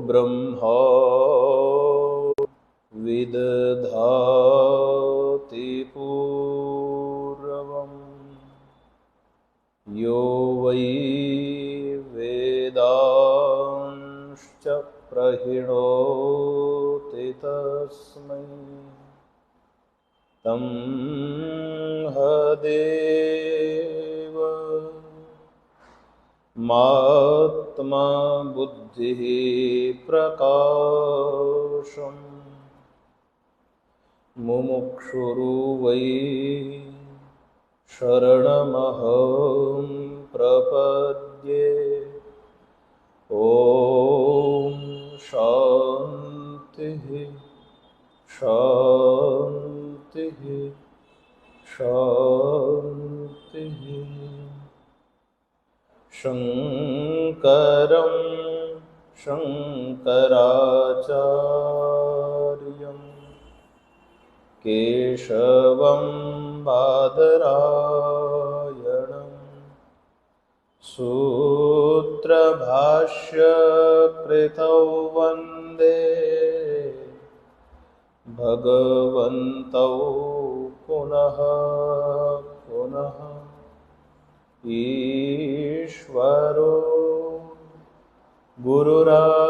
ब्रह्मा विदधाति पूर्वम् यो वै वेदांश्च प्रहिणोति तस्मै तं हदेव महात्मा बुद्धिः प्रकाशम् मुमुक्षुरु वै शरणमहं प्रपद्ये। ॐ शान्तिः शान्तिः शान्तिः। शङ्करं शङ्कराचार्यं केशवं बादरायणं सूत्रभाष्यकृतौ वन्दे भगवन्तौ पुनः पुनः। ईश्वरो गुरुरात्मेति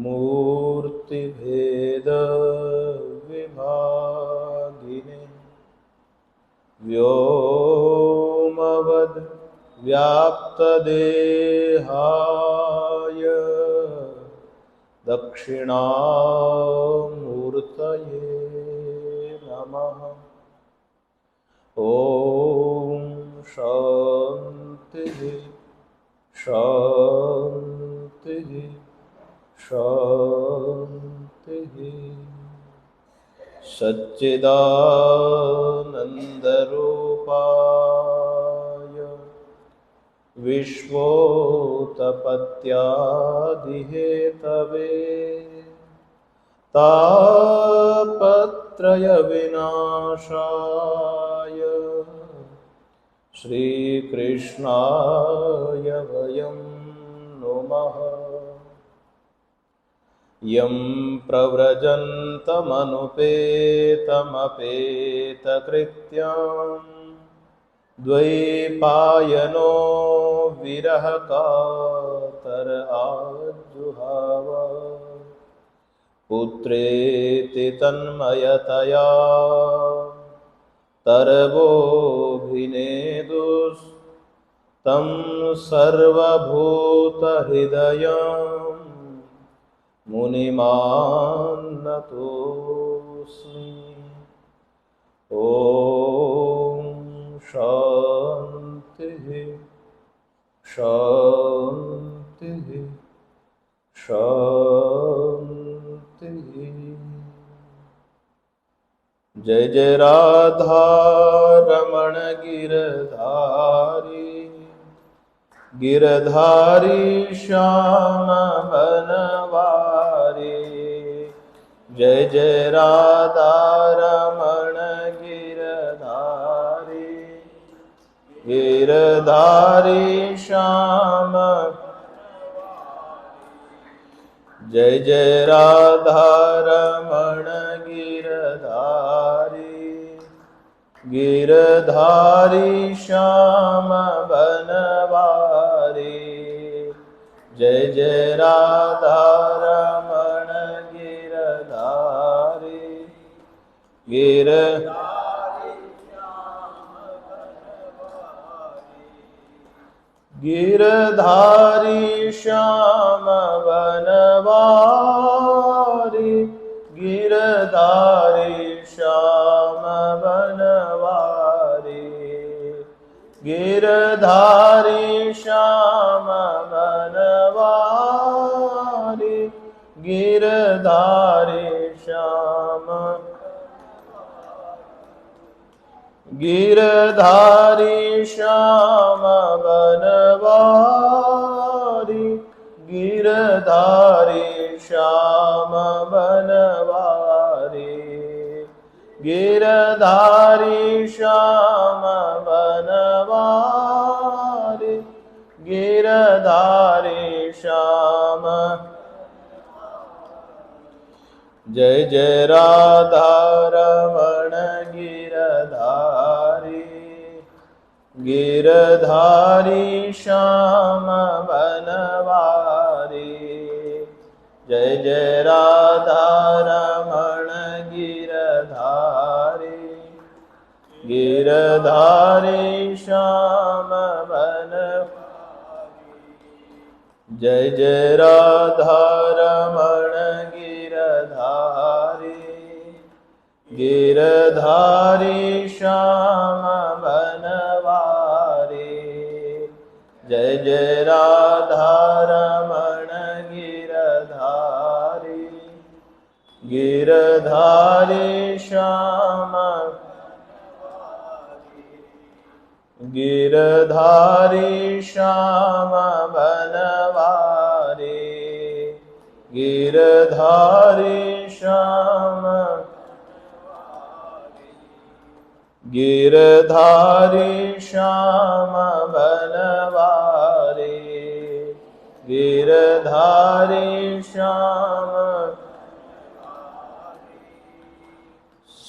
मूर्तिभेद विभागिने व्योमवद् व्याप्तदेहाय दक्षिणामूर्तये नमः। ॐ शान्तिः शान्तिः शान्तिः। सच्चिदानन्दरूपाय विश्वोत्पत्त्यादिहेतवे तापत्रयविनाशाय श्रीकृष्णाय वयं नुमः। यं प्रव्रजन्तमनुपेतमपेतकृत्यं द्वैपायनो विरहकातर आजुहाव पुत्रेति तन्मयतया तरवोऽभिनेदुस्तं सर्वभूतहृदयं मुनिमान्नतोऽस्मि। ॐ शान्तिः शान्तिः शान्तिः। जय जय राधा रमण गिरधारी गिरधारी श्याम बनवारी। जय जय राधा रमण गिरधारी गिरधारी श्याम। जय जय राधा रमण गिरधारी गिरधारी श्याम बनवारी। जय जय राधा रमण गिरधारी गिरधारी श्याम बनवारी। गिरधारी श्याम बनवारी गिरधारी श्याम बनवारी गिरधारी श्याम गिरधारी श्याम बनवारी गिरधारी श्याम बनवारी गिरधारी श्याम बनवारी गिरधारी गिरधारी श्याम। जय जय राधा रमण गिरधारी, गिरधारी श्याम बनवारी। जय जय राधा रमण गिरधारी, गिरधारी श्याम बनवारी। जय जय राधा रमण गिरधारी, गिरधारी श्याम बनवारी। जय जय राधा रमण गिरधारी, गिरधारी श्याम, गिरधारी श्याम बनवारी। गिरधारी श्याम, गिरधारी श्याम बनवारी। गिरधारी श्याम।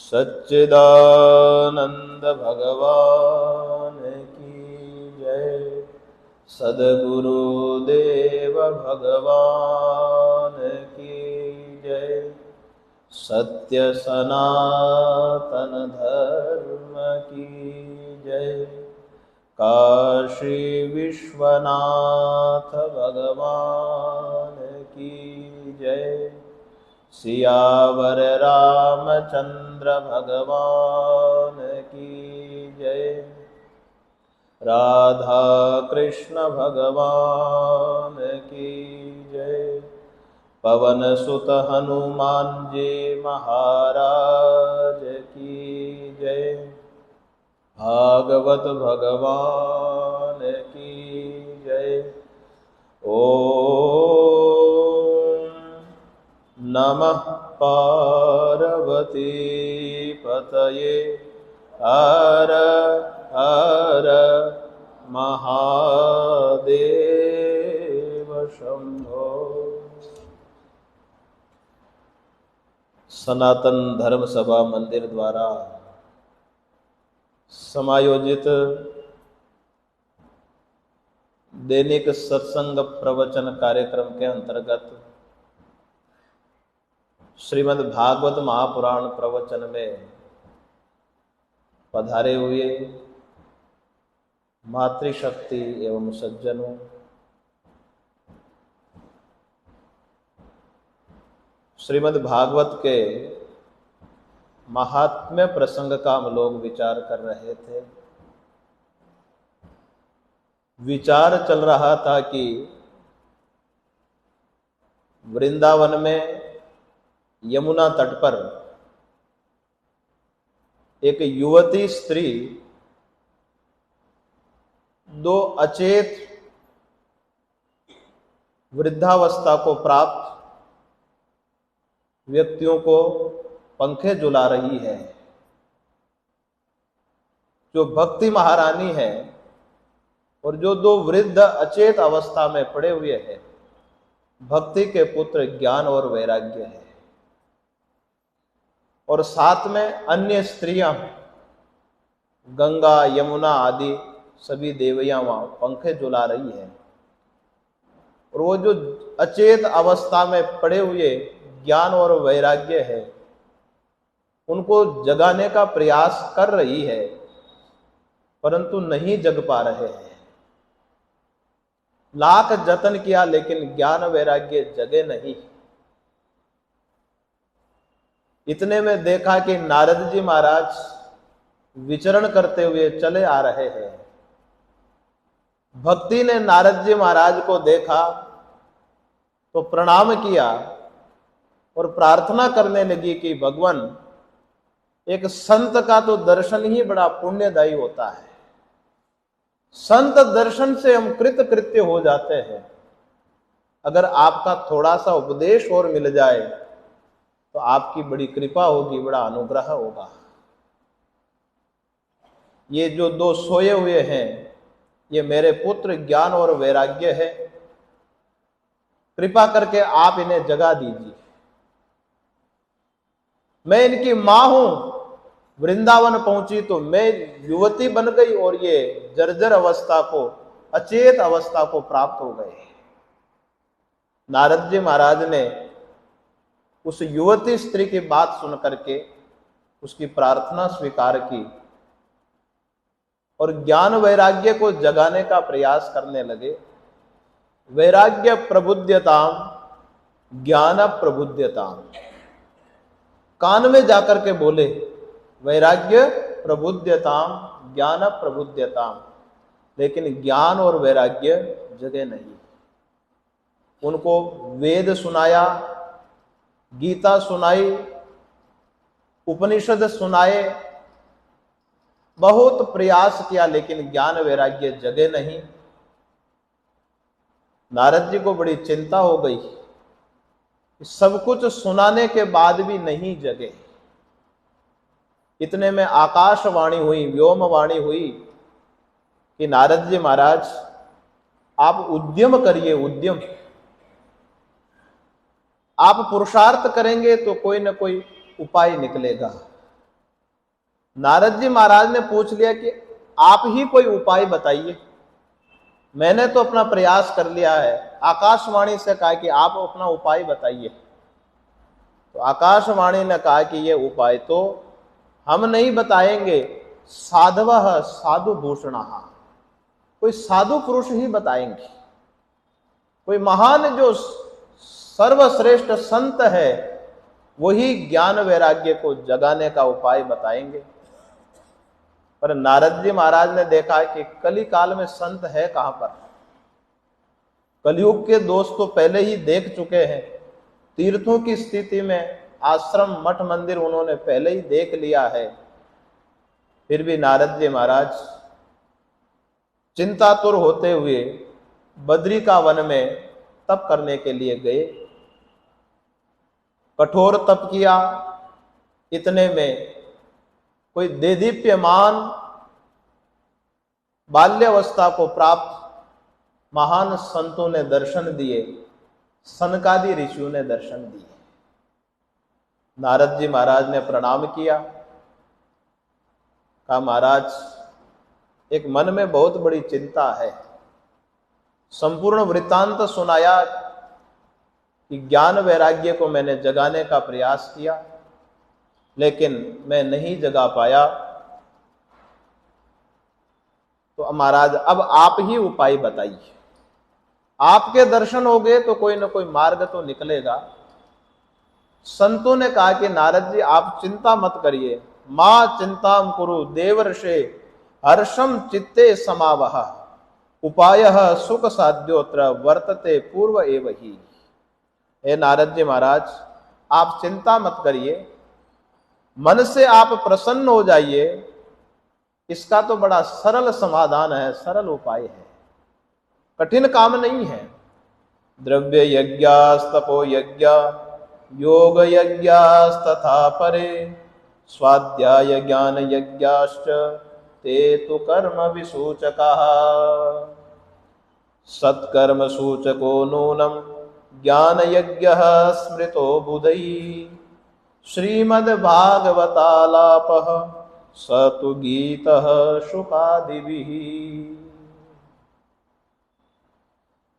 सच्चिदानंद भगवान की जय। सद्गुरुदेव भगवान की जय। सत्य सनातन धर्म की जय। काशी विश्वनाथ भगवान की जय। सियावर रामचंद्र भगवान की जय। राधा कृष्ण भगवान की जय। पवन सुत हनुमान जी महाराज की जय। भागवत भगवान की जय। ओम नमः पार्वती पतये। हर हर महादेव शंभो। सनातन धर्म सभा मंदिर द्वारा समायोजित दैनिक सत्संग प्रवचन कार्यक्रम के अंतर्गत श्रीमद् भागवत महापुराण प्रवचन में पधारे हुए मातृशक्ति एवं सज्जनों, श्रीमद् भागवत के महात्म्य प्रसंग का हम लोग विचार कर रहे थे। विचार चल रहा था कि वृंदावन में यमुना तट पर एक युवती स्त्री दो अचेत वृद्धावस्था को प्राप्त व्यक्तियों को पंखे झुला रही है। जो भक्ति महारानी है और जो दो वृद्ध अचेत अवस्था में पड़े हुए हैं, भक्ति के पुत्र ज्ञान और वैराग्य है। और साथ में अन्य स्त्रियां गंगा यमुना आदि सभी देवियां वहां पंखे झुला रही है। और वो जो अचेत अवस्था में पड़े हुए ज्ञान और वैराग्य है, उनको जगाने का प्रयास कर रही है, परंतु नहीं जग पा रहे हैं। लाख जतन किया लेकिन ज्ञान वैराग्य जगे नहीं। इतने में देखा कि नारद जी महाराज विचरण करते हुए चले आ रहे हैं। भक्ति ने नारद जी महाराज को देखा तो प्रणाम किया और प्रार्थना करने लगी कि भगवान, एक संत का तो दर्शन ही बड़ा पुण्यदायी होता है। संत दर्शन से हम कृत कृत्य हो जाते हैं। अगर आपका थोड़ा सा उपदेश और मिल जाए तो आपकी बड़ी कृपा होगी, बड़ा अनुग्रह होगा। ये जो दो सोए हुए हैं, ये मेरे पुत्र ज्ञान और वैराग्य है, कृपा करके आप इन्हें जगा दीजिए। मैं इनकी मां हूं, वृंदावन पहुंची तो मैं युवती बन गई और ये जर्जर अवस्था को, अचेत अवस्था को प्राप्त हो गए। नारद जी महाराज ने उस युवती स्त्री की बात सुन करके उसकी प्रार्थना स्वीकार की और ज्ञान वैराग्य को जगाने का प्रयास करने लगे। वैराग्य प्रबुद्ध्यताम ज्ञान प्रबुद्ध्यताम, कान में जाकर के बोले वैराग्य प्रबुद्ध्यताम ज्ञान प्रबुद्ध्यताम, लेकिन ज्ञान और वैराग्य जगे नहीं। उनको वेद सुनाया, गीता सुनाई, उपनिषद सुनाए, बहुत प्रयास किया, लेकिन ज्ञान वैराग्य जगे नहीं। नारद जी को बड़ी चिंता हो गई, सब कुछ सुनाने के बाद भी नहीं जगे। इतने में आकाशवाणी हुई, व्योमवाणी हुई कि नारद जी महाराज आप उद्यम करिए, उद्यम। आप पुरुषार्थ करेंगे तो कोई ना कोई उपाय निकलेगा। नारद जी महाराज ने पूछ लिया कि आप ही कोई उपाय बताइए। मैंने तो अपना प्रयास कर लिया है। आकाशवाणी से कहा कि आप अपना उपाय बताइए। तो आकाशवाणी ने कहा कि ये उपाय तो हम नहीं बताएंगे, साधवः साधु भूषणः, कोई साधु पुरुष ही बताएंगे। कोई महान जो सर्वश्रेष्ठ संत है वही ज्ञान वैराग्य को जगाने का उपाय बताएंगे। पर नारद जी महाराज ने देखा कि कली काल में संत है कहां पर। कलयुग के दोष तो पहले ही देख चुके हैं। तीर्थों की स्थिति में आश्रम मठ मंदिर उन्होंने पहले ही देख लिया है। फिर भी नारद जी महाराज चिंतातुर होते हुए बद्री का वन में तप करने के लिए गए। कठोर तप किया। इतने में कोई देदीप्यमान बाल्यावस्था को प्राप्त महान संतों ने दर्शन दिए, सनकादि ऋषियों ने दर्शन दिए। नारद जी महाराज ने प्रणाम किया। कहा महाराज, एक मन में बहुत बड़ी चिंता है। संपूर्ण वृत्तांत सुनाया कि ज्ञान वैराग्य को मैंने जगाने का प्रयास किया, लेकिन मैं नहीं जगा पाया। तो महाराज अब आप ही उपाय बताइए। आपके दर्शन हो गए तो कोई ना कोई मार्ग तो निकलेगा। संतों ने कहा कि नारद जी आप चिंता मत करिए। मां चिंताम कुरु देवर्षे हर्षम चित्ते समावह, उपायः सुख साध्योत्र वर्तते पूर्व एव ही। हे नारद जी महाराज, आप चिंता मत करिए, मन से आप प्रसन्न हो जाइए। इसका तो बड़ा सरल समाधान है, सरल उपाय है, कठिन काम नहीं है। द्रव्य यज्ञास्तपो यज्ञ योग यज्ञास्तथा परे, स्वाध्याय ज्ञान यज्ञाश्च ते तु कर्म विसूचकाः, सत्कर्म सूचको नूनम ज्ञान यज्ञः स्मृतो बुधैः, श्रीमद्भागवतालापः स तु गीतः शुकादिभिः।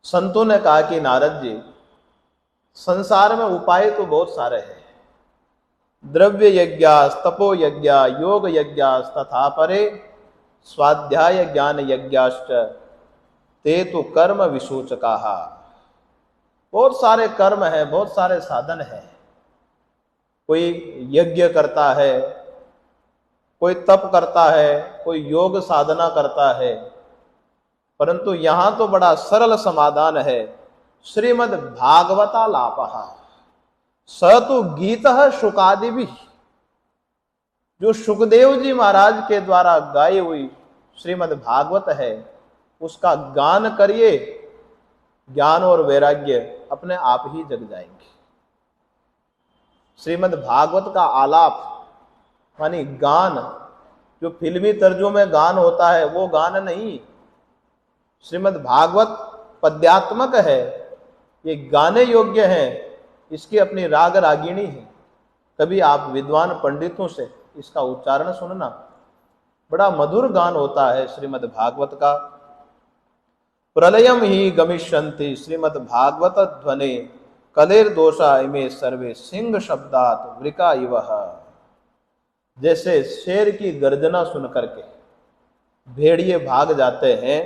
संतों ने कहा कि नारद जी, संसार में उपाय तो बहुत सारे हैं। द्रव्य यज्ञास तपो यज्ञ योग यज्ञास तथा परे, स्वाध्याय ज्ञान यज्ञाश्च ते तु कर्म विसूचकाः। बहुत सारे कर्म हैं, बहुत सारे साधन हैं। कोई यज्ञ करता है, कोई तप करता है, कोई योग साधना करता है, परंतु यहां तो बड़ा सरल समाधान है। श्रीमद् भागवतालापः स तु गीतः शुकादिभिः। जो सुखदेव जी महाराज के द्वारा गाई हुई श्रीमद् भागवत है, उसका गान करिए, ज्ञान और वैराग्य अपने आप ही जग जाएंगे। श्रीमद् भागवत का आलाप मानी गान, जो फिल्मी तर्जों में गान होता है वो गान नहीं। श्रीमद् भागवत पद्यात्मक है, ये गाने योग्य है, इसकी अपनी राग रागिणी है। कभी आप विद्वान पंडितों से इसका उच्चारण सुनना, बड़ा मधुर गान होता है श्रीमद् भागवत का। प्रलयम ही गमिष्यन्ति श्रीमद् भागवत ध्वने, कलेर दोषा इमे सर्वे सिंह शब्दात वृका इवः। जैसे शेर की गर्जना सुन करके भेड़िए भाग जाते हैं,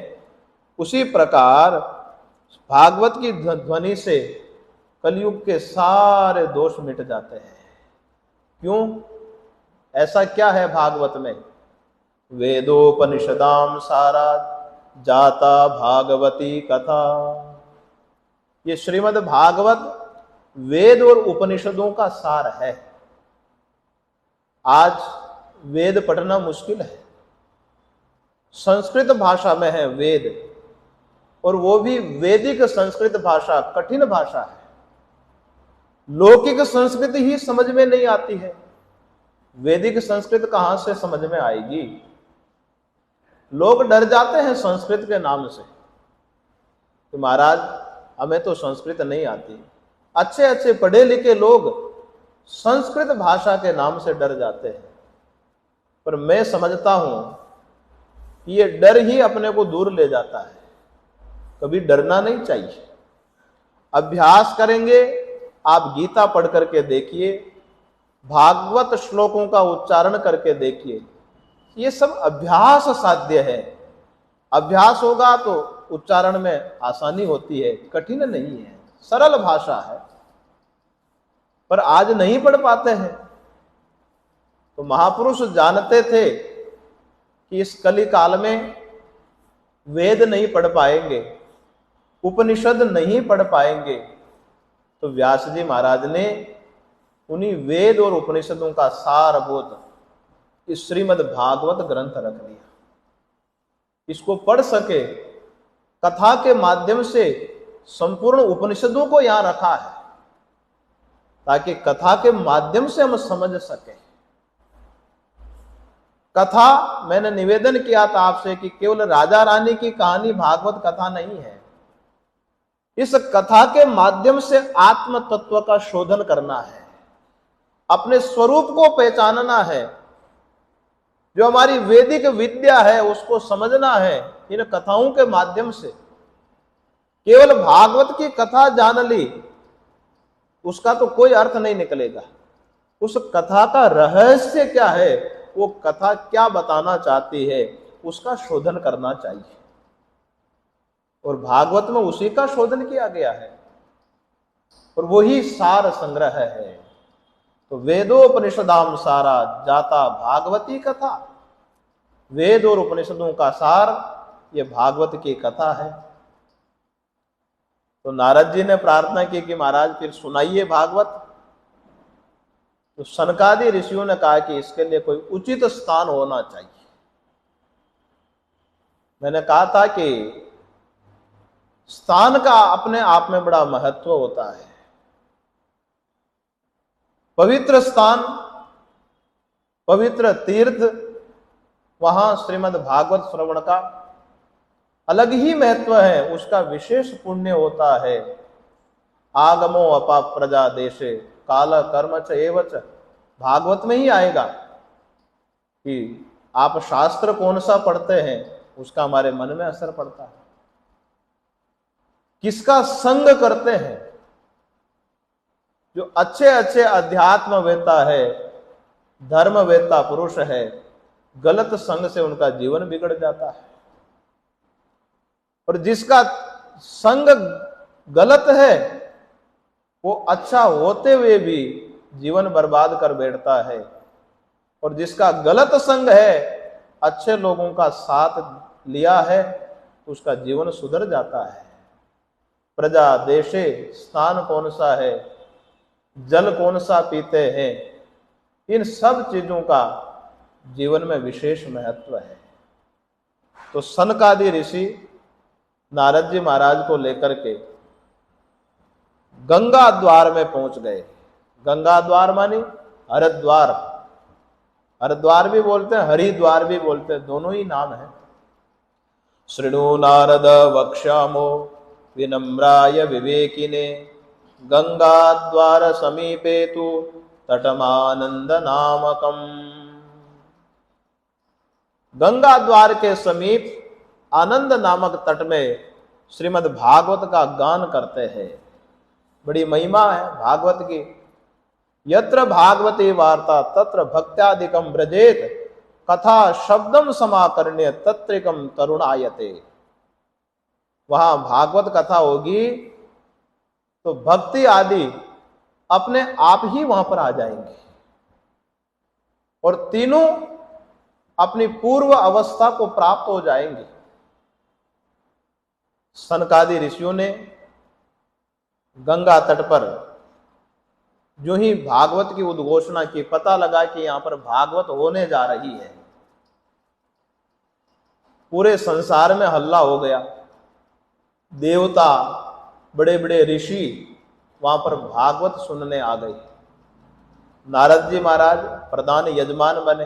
उसी प्रकार भागवत की ध्वनि से कलयुग के सारे दोष मिट जाते हैं। क्यों? ऐसा क्या है भागवत में? वेदोपनिषदाम सारा जाता भागवती कथा। ये श्रीमद् भागवत वेद और उपनिषदों का सार है। आज वेद पढ़ना मुश्किल है, संस्कृत भाषा में है वेद, और वो भी वैदिक संस्कृत भाषा कठिन भाषा है। लौकिक संस्कृत ही समझ में नहीं आती है, वैदिक संस्कृत कहां से समझ में आएगी? लोग डर जाते हैं संस्कृत के नाम से कि महाराज हमें तो संस्कृत नहीं आती। अच्छे अच्छे पढ़े लिखे लोग संस्कृत भाषा के नाम से डर जाते हैं, पर मैं समझता हूं कि ये डर ही अपने को दूर ले जाता है। कभी डरना नहीं चाहिए। अभ्यास करेंगे, आप गीता पढ़ करके देखिए, भागवत श्लोकों का उच्चारण करके देखिए, ये सब अभ्यास साध्य है। अभ्यास होगा तो उच्चारण में आसानी होती है, कठिन नहीं है, सरल भाषा है। पर आज नहीं पढ़ पाते हैं। तो महापुरुष जानते थे कि इस कली काल में वेद नहीं पढ़ पाएंगे, उपनिषद नहीं पढ़ पाएंगे, तो व्यास जी महाराज ने उन्हीं वेद और उपनिषदों का सारभूत इस श्रीमद् भागवत ग्रंथ रख दिया। इसको पढ़ सके, कथा के माध्यम से संपूर्ण उपनिषदों को यहां रखा है, ताकि कथा के माध्यम से हम समझ सकें। कथा, मैंने निवेदन किया था आपसे कि केवल राजा रानी की कहानी भागवत कथा नहीं है। इस कथा के माध्यम से आत्म तत्व का शोधन करना है, अपने स्वरूप को पहचानना है, जो हमारी वैदिक विद्या है उसको समझना है इन कथाओं के माध्यम से। केवल भागवत की कथा जान ली उसका तो कोई अर्थ नहीं निकलेगा। उस कथा का रहस्य क्या है, वो कथा क्या बताना चाहती है, उसका शोधन करना चाहिए। और भागवत में उसी का शोधन किया गया है, और वही सार संग्रह है। तो वेदोपनिषदाम सारा जाता भागवती कथा, वेद और उपनिषदों का सार ये भागवत की कथा है। तो नारद जी ने प्रार्थना की कि महाराज फिर सुनाइए भागवत। तो सनकादि ऋषियों ने कहा कि इसके लिए कोई उचित स्थान होना चाहिए। मैंने कहा था कि स्थान का अपने आप में बड़ा महत्व होता है। पवित्र स्थान, पवित्र तीर्थ, वहां श्रीमद् भागवत श्रवण का अलग ही महत्व है, उसका विशेष पुण्य होता है। आगमो अपा प्रजा देशे काल कर्म च एवच, भागवत में ही आएगा कि आप शास्त्र कौन सा पढ़ते हैं उसका हमारे मन में असर पड़ता है। किसका संग करते हैं? जो अच्छे अच्छे अध्यात्मवेत्ता है, धर्मवेत्ता पुरुष है, गलत संग से उनका जीवन बिगड़ जाता है। और जिसका संग गलत है वो अच्छा होते हुए भी जीवन बर्बाद कर बैठता है, और जिसका गलत संग है, अच्छे लोगों का साथ लिया है, तो उसका जीवन सुधर जाता है। प्रजा देशे, स्थान कौन सा है, जल कौन सा पीते हैं, इन सब चीजों का जीवन में विशेष महत्व है। तो सनकादि ऋषि नारद जी महाराज को लेकर के गंगा द्वार में पहुंच गए। गंगा द्वार मानी हरिद्वार, हरिद्वार भी बोलते हैं, हरिद्वार भी बोलते हैं, दोनों ही नाम है। शृणु नारद वक्ष्यामो विनम्राय विवेकिने गंगाद्वार समीपे तु तटमानंद नामकम। गंगा द्वार के समीप आनंद नामक तट में श्रीमद् भागवत का गान करते हैं। बड़ी महिमा है भागवत की। यत्र भागवती वार्ता तत्र भक्त्यादिकम ब्रजेत कथा शब्दम समाकर्ण्य तत्रिकम तरुणायते। वहां भागवत कथा होगी तो भक्ति आदि अपने आप ही वहां पर आ जाएंगे और तीनों अपनी पूर्व अवस्था को प्राप्त हो जाएंगे। सनकादि ऋषियों ने गंगा तट पर जो ही भागवत की उद्घोषणा की, पता लगा कि यहां पर भागवत होने जा रही है, पूरे संसार में हल्ला हो गया। देवता, बड़े बड़े ऋषि वहां पर भागवत सुनने आ गए। नारद जी महाराज प्रधान यजमान बने,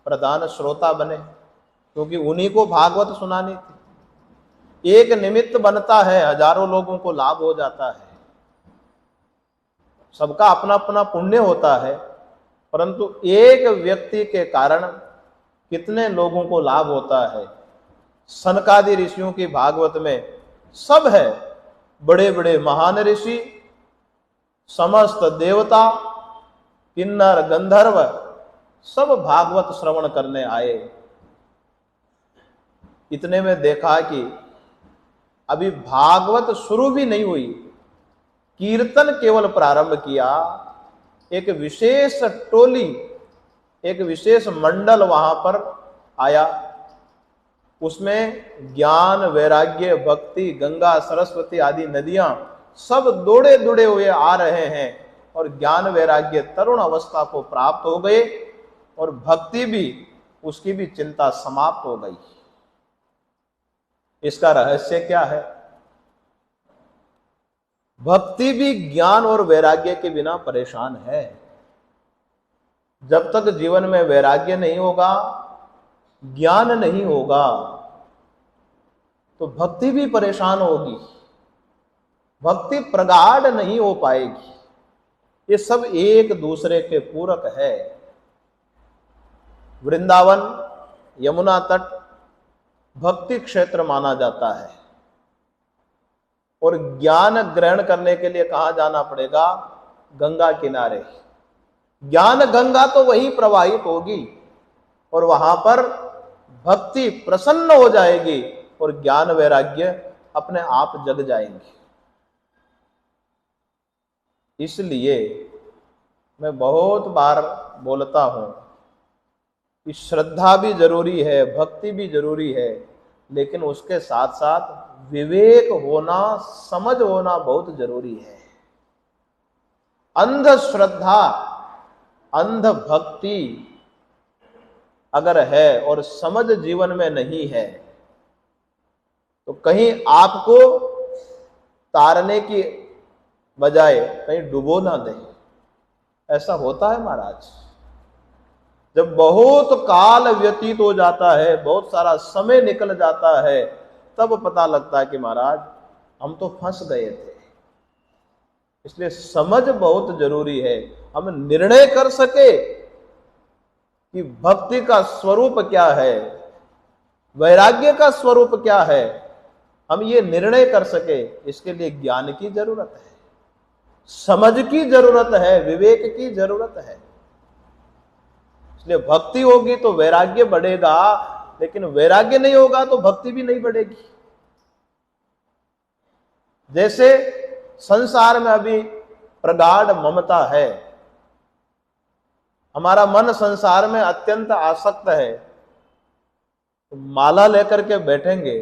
प्रधान श्रोता बने, क्योंकि उन्हीं को भागवत सुनानी थी। एक निमित्त बनता है, हजारों लोगों को लाभ हो जाता है। सबका अपना अपना पुण्य होता है, परंतु एक व्यक्ति के कारण कितने लोगों को लाभ होता है। सनकादि ऋषियों की भागवत में सब है, बड़े बड़े महान ऋषि, समस्त देवता, किन्नर गंधर्व सब भागवत श्रवण करने आए। इतने में देखा कि अभी भागवत शुरू भी नहीं हुई, कीर्तन केवल प्रारंभ किया। एक विशेष टोली, एक विशेष मंडल वहां पर आया। उसमें ज्ञान, वैराग्य, भक्ति, गंगा, सरस्वती आदि नदियां सब दौड़े दुड़े हुए आ रहे हैं और ज्ञान वैराग्य तरुण अवस्था को प्राप्त हो गए और भक्ति भी, उसकी भी चिंता समाप्त हो गई। इसका रहस्य क्या है? भक्ति भी ज्ञान और वैराग्य के बिना परेशान है। जब तक जीवन में वैराग्य नहीं होगा, ज्ञान नहीं होगा, तो भक्ति भी परेशान होगी, भक्ति प्रगाढ़ नहीं हो पाएगी। ये सब एक दूसरे के पूरक है। वृंदावन, यमुना तट भक्ति क्षेत्र माना जाता है और ज्ञान ग्रहण करने के लिए कहां जाना पड़ेगा? गंगा किनारे। ज्ञान गंगा तो वहीं प्रवाहित होगी और वहां पर भक्ति प्रसन्न हो जाएगी और ज्ञान वैराग्य अपने आप जग जाएंगे। इसलिए मैं बहुत बार बोलता हूं कि श्रद्धा भी जरूरी है, भक्ति भी जरूरी है, लेकिन उसके साथ साथ विवेक होना, समझ होना बहुत जरूरी है। अंध श्रद्धा, अंध भक्ति अगर है और समझ जीवन में नहीं है तो कहीं आपको तारने की बजाय कहीं डुबो ना दे। ऐसा होता है महाराज। जब बहुत काल व्यतीत हो जाता है, बहुत सारा समय निकल जाता है, तब पता लगता है कि महाराज हम तो फंस गए थे। इसलिए समझ बहुत जरूरी है। हम निर्णय कर सके कि भक्ति का स्वरूप क्या है, वैराग्य का स्वरूप क्या है, हम ये निर्णय कर सके, इसके लिए ज्ञान की जरूरत है, समझ की जरूरत है, विवेक की जरूरत है। इसलिए भक्ति होगी तो वैराग्य बढ़ेगा, लेकिन वैराग्य नहीं होगा तो भक्ति भी नहीं बढ़ेगी। जैसे संसार में अभी प्रगाढ़ ममता है, हमारा मन संसार में अत्यंत आसक्त है, तो माला लेकर के बैठेंगे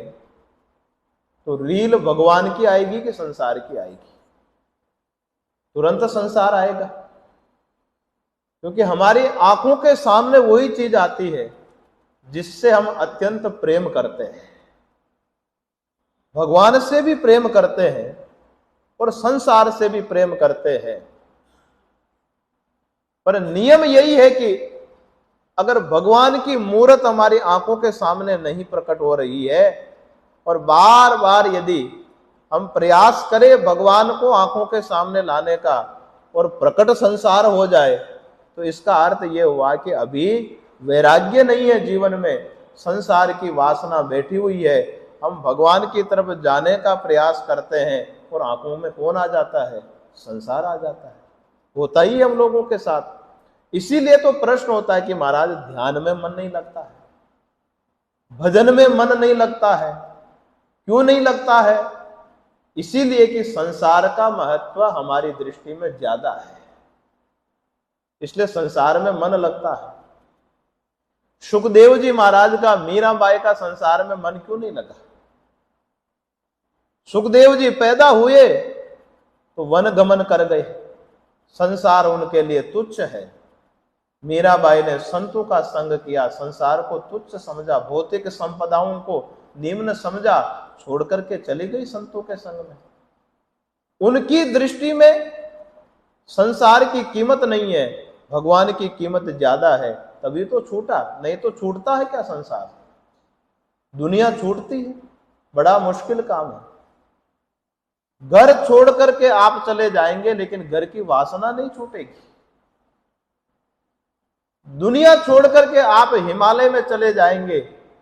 तो रील भगवान की आएगी कि संसार की आएगी? तुरंत संसार आएगा, क्योंकि हमारी आंखों के सामने वही चीज आती है जिससे हम अत्यंत प्रेम करते हैं। भगवान से भी प्रेम करते हैं और संसार से भी प्रेम करते हैं, पर नियम यही है कि अगर भगवान की मूर्त हमारी आंखों के सामने नहीं प्रकट हो रही है और बार बार यदि हम प्रयास करें भगवान को आंखों के सामने लाने का और प्रकट संसार हो जाए, तो इसका अर्थ यह हुआ कि अभी वैराग्य नहीं है जीवन में, संसार की वासना बैठी हुई है। हम भगवान की तरफ जाने का प्रयास करते हैं और आंखों में कौन आ जाता है? संसार आ जाता है। होता ही हम लोगों के साथ। इसीलिए तो प्रश्न होता है कि महाराज ध्यान में मन नहीं लगता है, भजन में मन नहीं लगता है। क्यों नहीं लगता है? इसीलिए कि संसार का महत्व हमारी दृष्टि में ज्यादा है, इसलिए संसार में मन लगता है। सुखदेव जी महाराज का, मीराबाई का संसार में मन क्यों नहीं लगा? सुखदेव जी पैदा हुए तो वन गमन कर गए, संसार उनके लिए तुच्छ है। मीराबाई ने संतों का संग किया, संसार को तुच्छ समझा, भौतिक संपदाओं को निम्न समझा, छोड़ करके चली गई संतों के संग में। उनकी दृष्टि में संसार की कीमत नहीं है, भगवान की कीमत ज्यादा है, तभी तो छूटा। नहीं तो छूटता है क्या संसार? दुनिया छूटती है, बड़ा मुश्किल काम है। घर छोड़ करके आप चले जाएंगे लेकिन घर की वासना नहीं छूटेगी। दुनिया छोड़ करके आप हिमालय में चले जाएंगे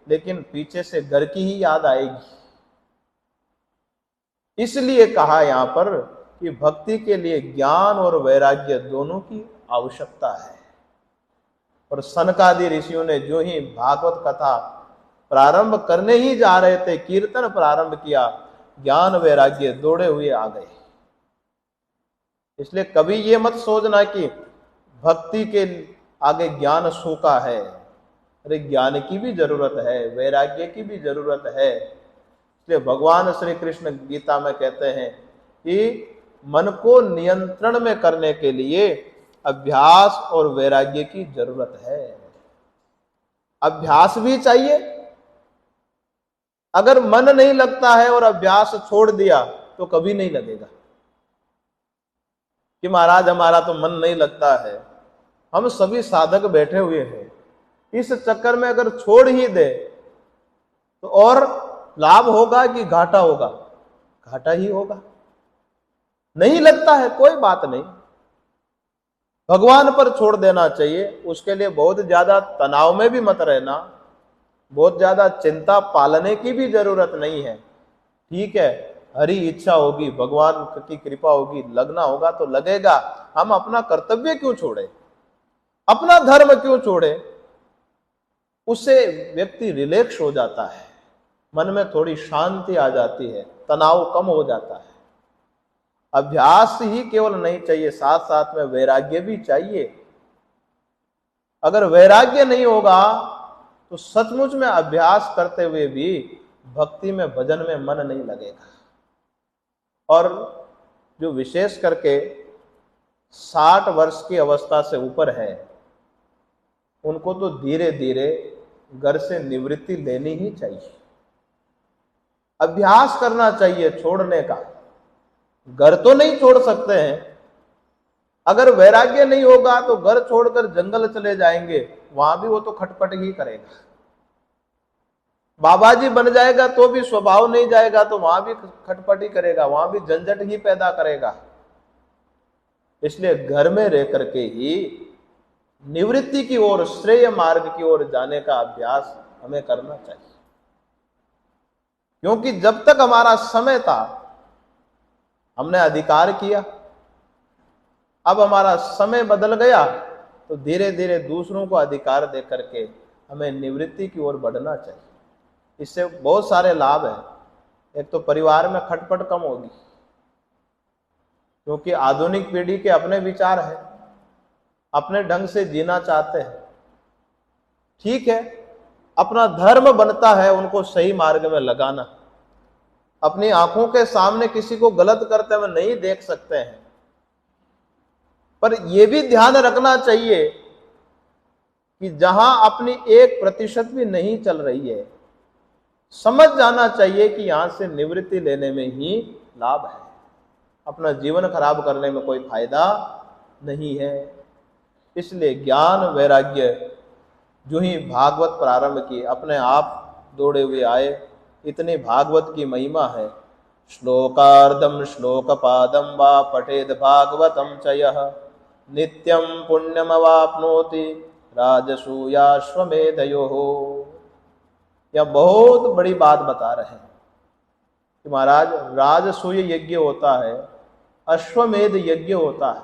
लेकिन पीछे से घर की ही याद आएगी। इसलिए कहा यहां पर कि भक्ति के लिए ज्ञान और वैराग्य दोनों की आवश्यकता है। और सनकादि ऋषियों ने जो ही भागवत कथा प्रारंभ करने ही जा रहे थे, कीर्तन प्रारंभ किया, ज्ञान वैराग्य दौड़े हुए आ गए। इसलिए कभी ये मत सोचना कि भक्ति के आगे ज्ञान सूखा है। अरे ज्ञान की भी जरूरत है, वैराग्य की भी जरूरत है। इसलिए भगवान श्री कृष्ण गीता में कहते हैं कि मन को नियंत्रण में करने के लिए अभ्यास और वैराग्य की जरूरत है। अभ्यास भी चाहिए। अगर मन नहीं लगता है और अभ्यास छोड़ दिया तो कभी नहीं लगेगा कि महाराज हमारा तो मन नहीं लगता है। हम सभी साधक बैठे हुए हैं, इस चक्कर में अगर छोड़ ही दे तो और लाभ होगा कि घाटा होगा? घाटा ही होगा। नहीं लगता है कोई बात नहीं, भगवान पर छोड़ देना चाहिए। उसके लिए बहुत ज्यादा तनाव में भी मत रहना, बहुत ज्यादा चिंता पालने की भी जरूरत नहीं है। ठीक है, हरी इच्छा होगी, भगवान की कृपा होगी, लगना होगा तो लगेगा। हम अपना कर्तव्य क्यों छोड़े, अपना धर्म क्यों छोड़े? उससे व्यक्ति रिलैक्स हो जाता है, मन में थोड़ी शांति आ जाती है, तनाव कम हो जाता है। अभ्यास ही केवल नहीं चाहिए, साथ साथ में वैराग्य भी चाहिए। अगर वैराग्य नहीं होगा तो सचमुच में अभ्यास करते हुए भी भक्ति में, भजन में मन नहीं लगेगा। और जो विशेष करके 60 वर्ष की अवस्था से ऊपर है, उनको तो धीरे धीरे घर से निवृत्ति लेनी ही चाहिए। अभ्यास करना चाहिए छोड़ने का। घर तो नहीं छोड़ सकते हैं। अगर वैराग्य नहीं होगा तो घर छोड़कर जंगल चले जाएंगे, वहां भी वो तो खटपट ही करेगा। बाबा जी बन जाएगा तो भी स्वभाव नहीं जाएगा, तो वहां भी खटपट ही करेगा, वहां भी झंझट ही पैदा करेगा। इसलिए घर में रह करके ही निवृत्ति की ओर, श्रेय मार्ग की ओर जाने का अभ्यास हमें करना चाहिए। क्योंकि जब तक हमारा समय था हमने अधिकार किया, अब हमारा समय बदल गया तो धीरे धीरे दूसरों को अधिकार दे करके हमें निवृत्ति की ओर बढ़ना चाहिए। इससे बहुत सारे लाभ हैं। एक तो परिवार में खटपट कम होगी, क्योंकि आधुनिक पीढ़ी के अपने विचार हैं, अपने ढंग से जीना चाहते हैं। ठीक है, अपना धर्म बनता है उनको सही मार्ग में लगाना। अपनी आंखों के सामने किसी को गलत करते हुए नहीं देख सकते हैं, पर यह भी ध्यान रखना चाहिए कि जहां अपनी 1% भी नहीं चल रही है, समझ जाना चाहिए कि यहां से निवृत्ति लेने में ही लाभ है। अपना जीवन खराब करने में कोई फायदा नहीं है। इसलिए ज्ञान वैराग्य जो ही भागवत प्रारंभ की, अपने आप दौड़े हुए आए इतनी भागवत की महिमा है। श्लोकार्धम श्लोकपादम वा पठेद भागवतम च यः नित्यं पुण्यमवाप्नोति राजसूयाश्वमेधयोः। यह बहुत बड़ी बात बता रहे हैं कि महाराज राजसूय यज्ञ होता है, अश्वमेध यज्ञ होता है,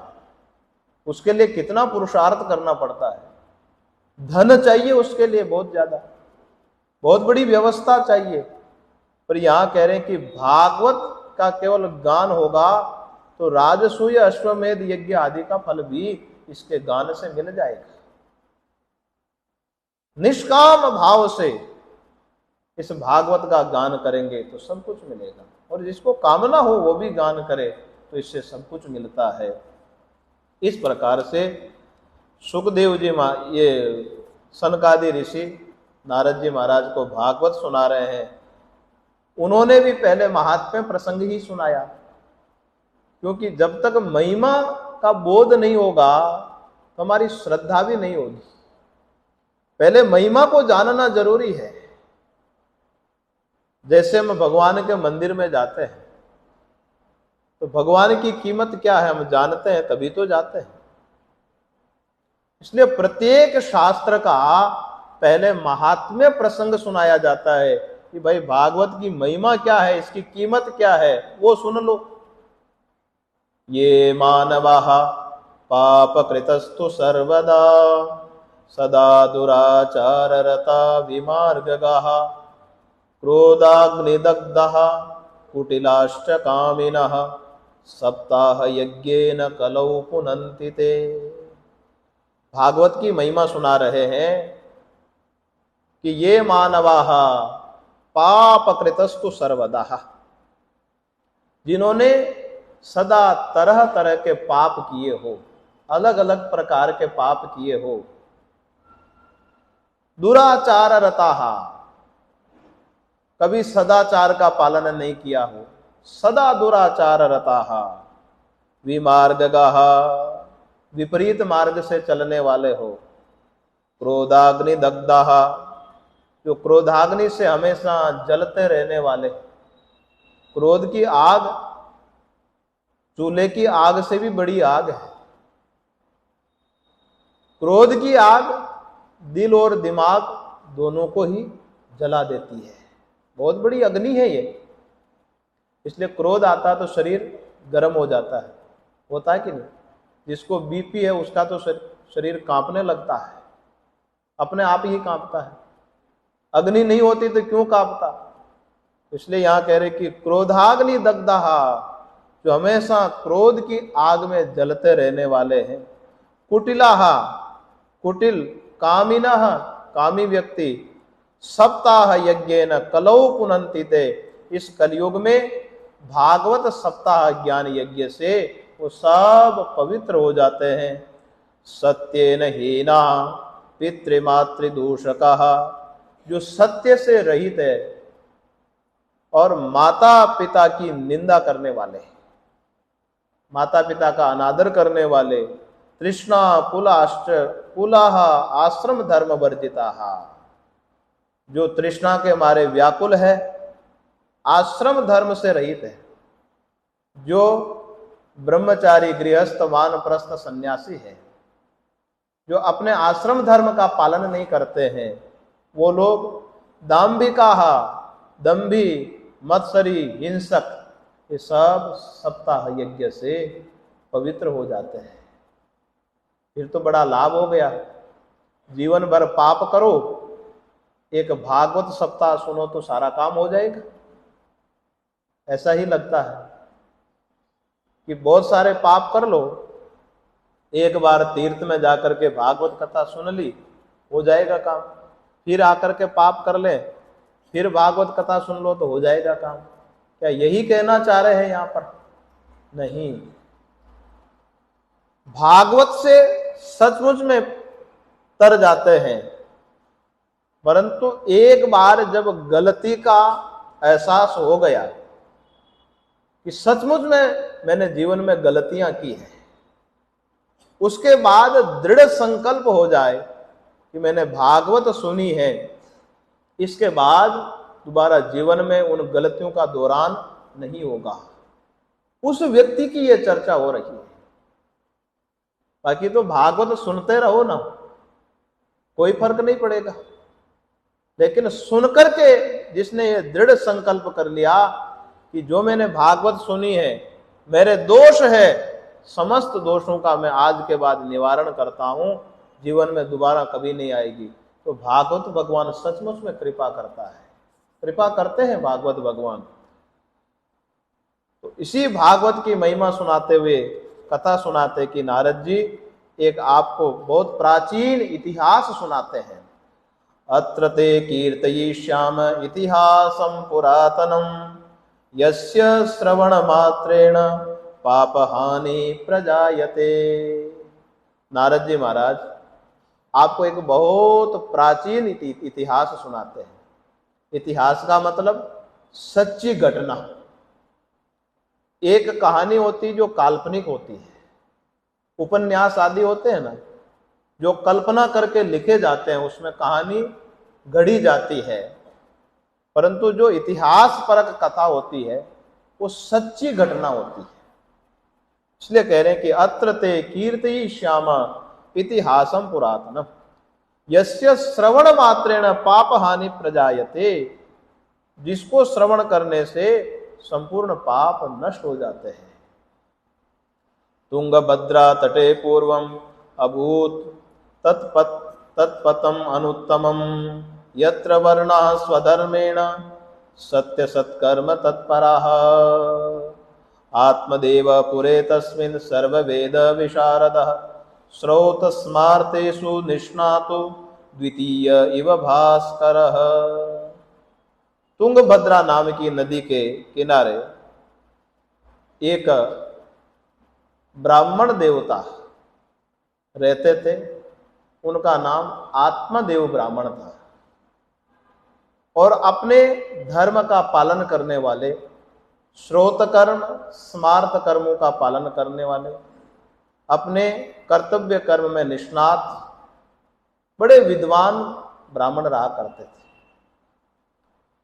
उसके लिए कितना पुरुषार्थ करना पड़ता है, धन चाहिए उसके लिए बहुत ज्यादा, बहुत बड़ी व्यवस्था चाहिए। पर यहां कह रहे हैं कि भागवत का केवल गान होगा तो राजसूय अश्वमेध यज्ञ आदि का फल भी इसके गान से मिल जाएगा। निष्काम भाव से इस भागवत का गान करेंगे तो सब कुछ मिलेगा, और जिसको कामना हो वो भी गान करे तो इससे सब कुछ मिलता है। इस प्रकार से सुखदेव जी ये सनकादि ऋषि नारद जी महाराज को भागवत सुना रहे हैं। उन्होंने भी पहले महात्म्य प्रसंग ही सुनाया, क्योंकि जब तक महिमा का बोध नहीं होगा तो हमारी श्रद्धा भी नहीं होगी। पहले महिमा को जानना जरूरी है। जैसे हम भगवान के मंदिर में जाते हैं तो भगवान की कीमत क्या है हम जानते हैं, तभी तो जाते हैं। इसलिए प्रत्येक शास्त्र का पहले महात्म्य प्रसंग सुनाया जाता है कि भाई भागवत की महिमा क्या है, इसकी कीमत क्या है, वो सुन लो। ये मानवाः पापकृतस्तु सर्वदा सदा दुराचाररता विमार्गगाः क्रोधाग्निदग्धः कुटिलाश्च कामिनः सप्ताह यज्ञेन कलौ पुनन्ति ते। भागवत की महिमा सुना रहे हैं कि ये मानवाः पापकृतस्तु सर्वदा, जिन्होंने सदा तरह तरह के पाप किए हो, अलग अलग प्रकार के पाप किए हो, दुराचार रताः, कभी सदाचार का पालन नहीं किया हो, सदा दुराचार रताः, विमार्गगाः, विपरीत मार्ग से चलने वाले हो, क्रोधाग्नि दग्धाः, जो क्रोधाग्नि से हमेशा जलते रहने वाले। क्रोध की आग चूल्हे की आग से भी बड़ी आग है। क्रोध की आग दिल और दिमाग दोनों को ही जला देती है, बहुत बड़ी अग्नि है ये। इसलिए क्रोध आता है तो शरीर गर्म हो जाता है, होता है कि नहीं? जिसको बीपी है उसका तो शरीर कांपने लगता है, अपने आप ही कांपता है। अग्नि नहीं होती तो क्यों कांपता? इसलिए यहां कह रहे कि क्रोधाग्नि दग्धः, जो हमेशा क्रोध की आग में जलते रहने वाले हैं। कुटिलाः, कुटिल, कामिनः, कामी व्यक्ति, सप्ताह यज्ञेन कलौ पुनन्ति ते, इस कलयुग में भागवत सप्ताह ज्ञान यज्ञ से वो सब पवित्र हो जाते हैं। सत्येन हीना पितृमातृदूषकः, जो सत्य से रहित है और माता पिता की निंदा करने वाले, माता पिता का अनादर करने वाले, तृष्णा कुलाः आश्रम धर्म वर्जिताः, जो तृष्णा के मारे व्याकुल है, आश्रम धर्म से रहित है, जो ब्रह्मचारी गृहस्थ वानप्रस्थ सन्यासी है, जो अपने आश्रम धर्म का पालन नहीं करते हैं, वो लोग दाम्भिकाः, दंभी, मत्सरी, हिंसक, ये सब सप्ताह यज्ञ से पवित्र हो जाते हैं। फिर तो बड़ा लाभ हो गया। जीवन भर पाप करो, एक भागवत सप्ताह सुनो तो सारा काम हो जाएगा। ऐसा ही लगता है कि बहुत सारे पाप कर लो, एक बार तीर्थ में जाकर के भागवत कथा सुन ली, हो जाएगा काम। फिर आकर के पाप कर ले, फिर भागवत कथा सुन लो तो हो जाएगा काम। क्या यही कहना चाह रहे हैं यहां पर? नहीं, भागवत से सचमुच में तर जाते हैं, परंतु एक बार जब गलती का एहसास हो गया कि सचमुच में मैंने जीवन में गलतियां की हैं, उसके बाद दृढ़ संकल्प हो जाए कि मैंने भागवत सुनी है, इसके बाद दोबारा जीवन में उन गलतियों का दोहरान नहीं होगा। उस व्यक्ति की यह चर्चा हो रही है। बाकी तो भागवत सुनते रहो ना, कोई फर्क नहीं पड़ेगा। लेकिन सुनकर के जिसने ये दृढ़ संकल्प कर लिया कि जो मैंने भागवत सुनी है, मेरे दोष है, समस्त दोषों का मैं आज के बाद निवारण करता हूं, जीवन में दोबारा कभी नहीं आएगी, तो भागवत भगवान सचमुच में कृपा करता है, कृपा करते हैं भागवत भगवान। तो इसी भागवत की महिमा सुनाते हुए कथा सुनाते कि नारद जी एक आपको बहुत प्राचीन इतिहास सुनाते हैं। अत्र ते कीर्तयिष्याम इतिहासं पुरातनम यस्य श्रवण मात्रेण पापहानि प्रजायते। नारद जी महाराज आपको एक बहुत प्राचीन इतिहास सुनाते हैं। इतिहास का मतलब सच्ची घटना। एक कहानी होती जो काल्पनिक होती है, उपन्यास आदि होते हैं ना, जो कल्पना करके लिखे जाते हैं, उसमें कहानी गढ़ी जाती है। परंतु जो इतिहास परक कथा होती है वो सच्ची घटना होती है। इसलिए कह रहे हैं कि अत्र ते कीर्तयिष्याम इतिहासं पुरातनम यस्य श्रवण मात्रेण पाप हानि प्रजायते। जिसको श्रवण करने से संपूर्ण पाप नष्ट हो जाते हैं। तुंगभद्रा तटे पूर्वम अभूत तत्पतम अनुत्तमम यत्र वर्णा स्वधर्मेण सत्य सत्कर्म तत्पराः आत्मदेव पुरे तस्मिन् सर्ववेद विशारदः श्रौत स्मार्तेषु निष्णातो द्वितीय इव भास्करः। तुंगभद्रा नाम की नदी के किनारे एक ब्राह्मण देवता रहते थे। उनका नाम आत्मदेव ब्राह्मण था और अपने धर्म का पालन करने वाले, श्रोत कर्म स्मार्त कर्मों का पालन करने वाले, अपने कर्तव्य कर्म में निष्णात, बड़े विद्वान ब्राह्मण रहा करते थे।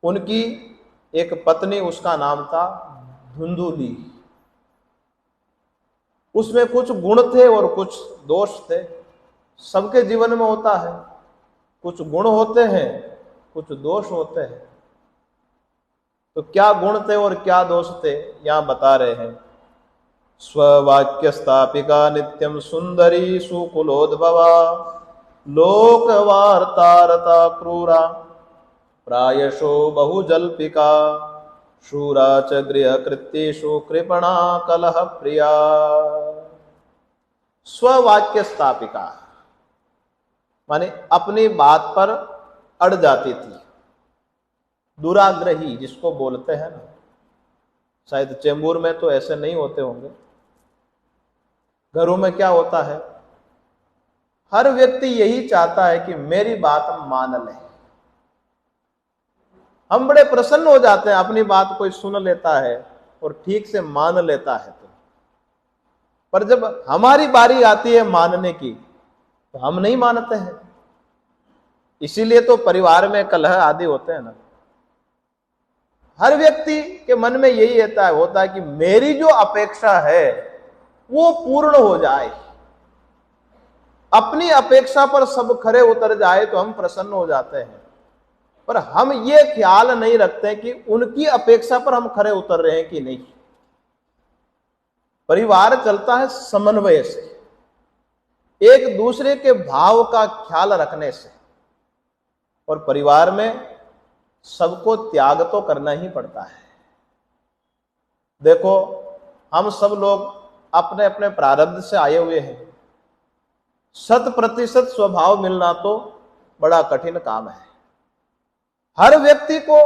उनकी एक पत्नी, उसका नाम था धुंधुली। उसमें कुछ गुण थे और कुछ दोष थे। सबके जीवन में होता है, कुछ गुण होते हैं, कुछ दोष होते हैं। तो क्या गुण थे और क्या दोष थे यहां बता रहे हैं। स्ववाक्य स्थापिका नित्यम सुंदरी सुकुलोद्भवा लोक वार्तारता क्रूरा प्रायशो बहुजल्पिका शूरा च गृह कृत्येषु कृपणा कलह प्रिया। स्ववाक्य स्थापिका माने अपनी बात पर अड़ जाती थी। दुराग्रही जिसको बोलते हैं ना, शायद चेंबूर में तो ऐसे नहीं होते होंगे। घरों में क्या होता है, हर व्यक्ति यही चाहता है कि मेरी बात मान ले। हम बड़े प्रसन्न हो जाते हैं अपनी बात कोई सुन लेता है और ठीक से मान लेता है तो। पर जब हमारी बारी आती है मानने की तो हम नहीं मानते हैं। इसीलिए तो परिवार में कलह आदि होते हैं ना। हर व्यक्ति के मन में यही होता है कि मेरी जो अपेक्षा है वो पूर्ण हो जाए। अपनी अपेक्षा पर सब खरे उतर जाए तो हम प्रसन्न हो जाते हैं। पर हम ये ख्याल नहीं रखते कि उनकी अपेक्षा पर हम खरे उतर रहे हैं कि नहीं। परिवार चलता है समन्वय से, एक दूसरे के भाव का ख्याल रखने से। और परिवार में सबको त्याग तो करना ही पड़ता है। देखो, हम सब लोग अपने अपने प्रारब्ध से आए हुए हैं। 100% स्वभाव मिलना तो बड़ा कठिन काम है। हर व्यक्ति को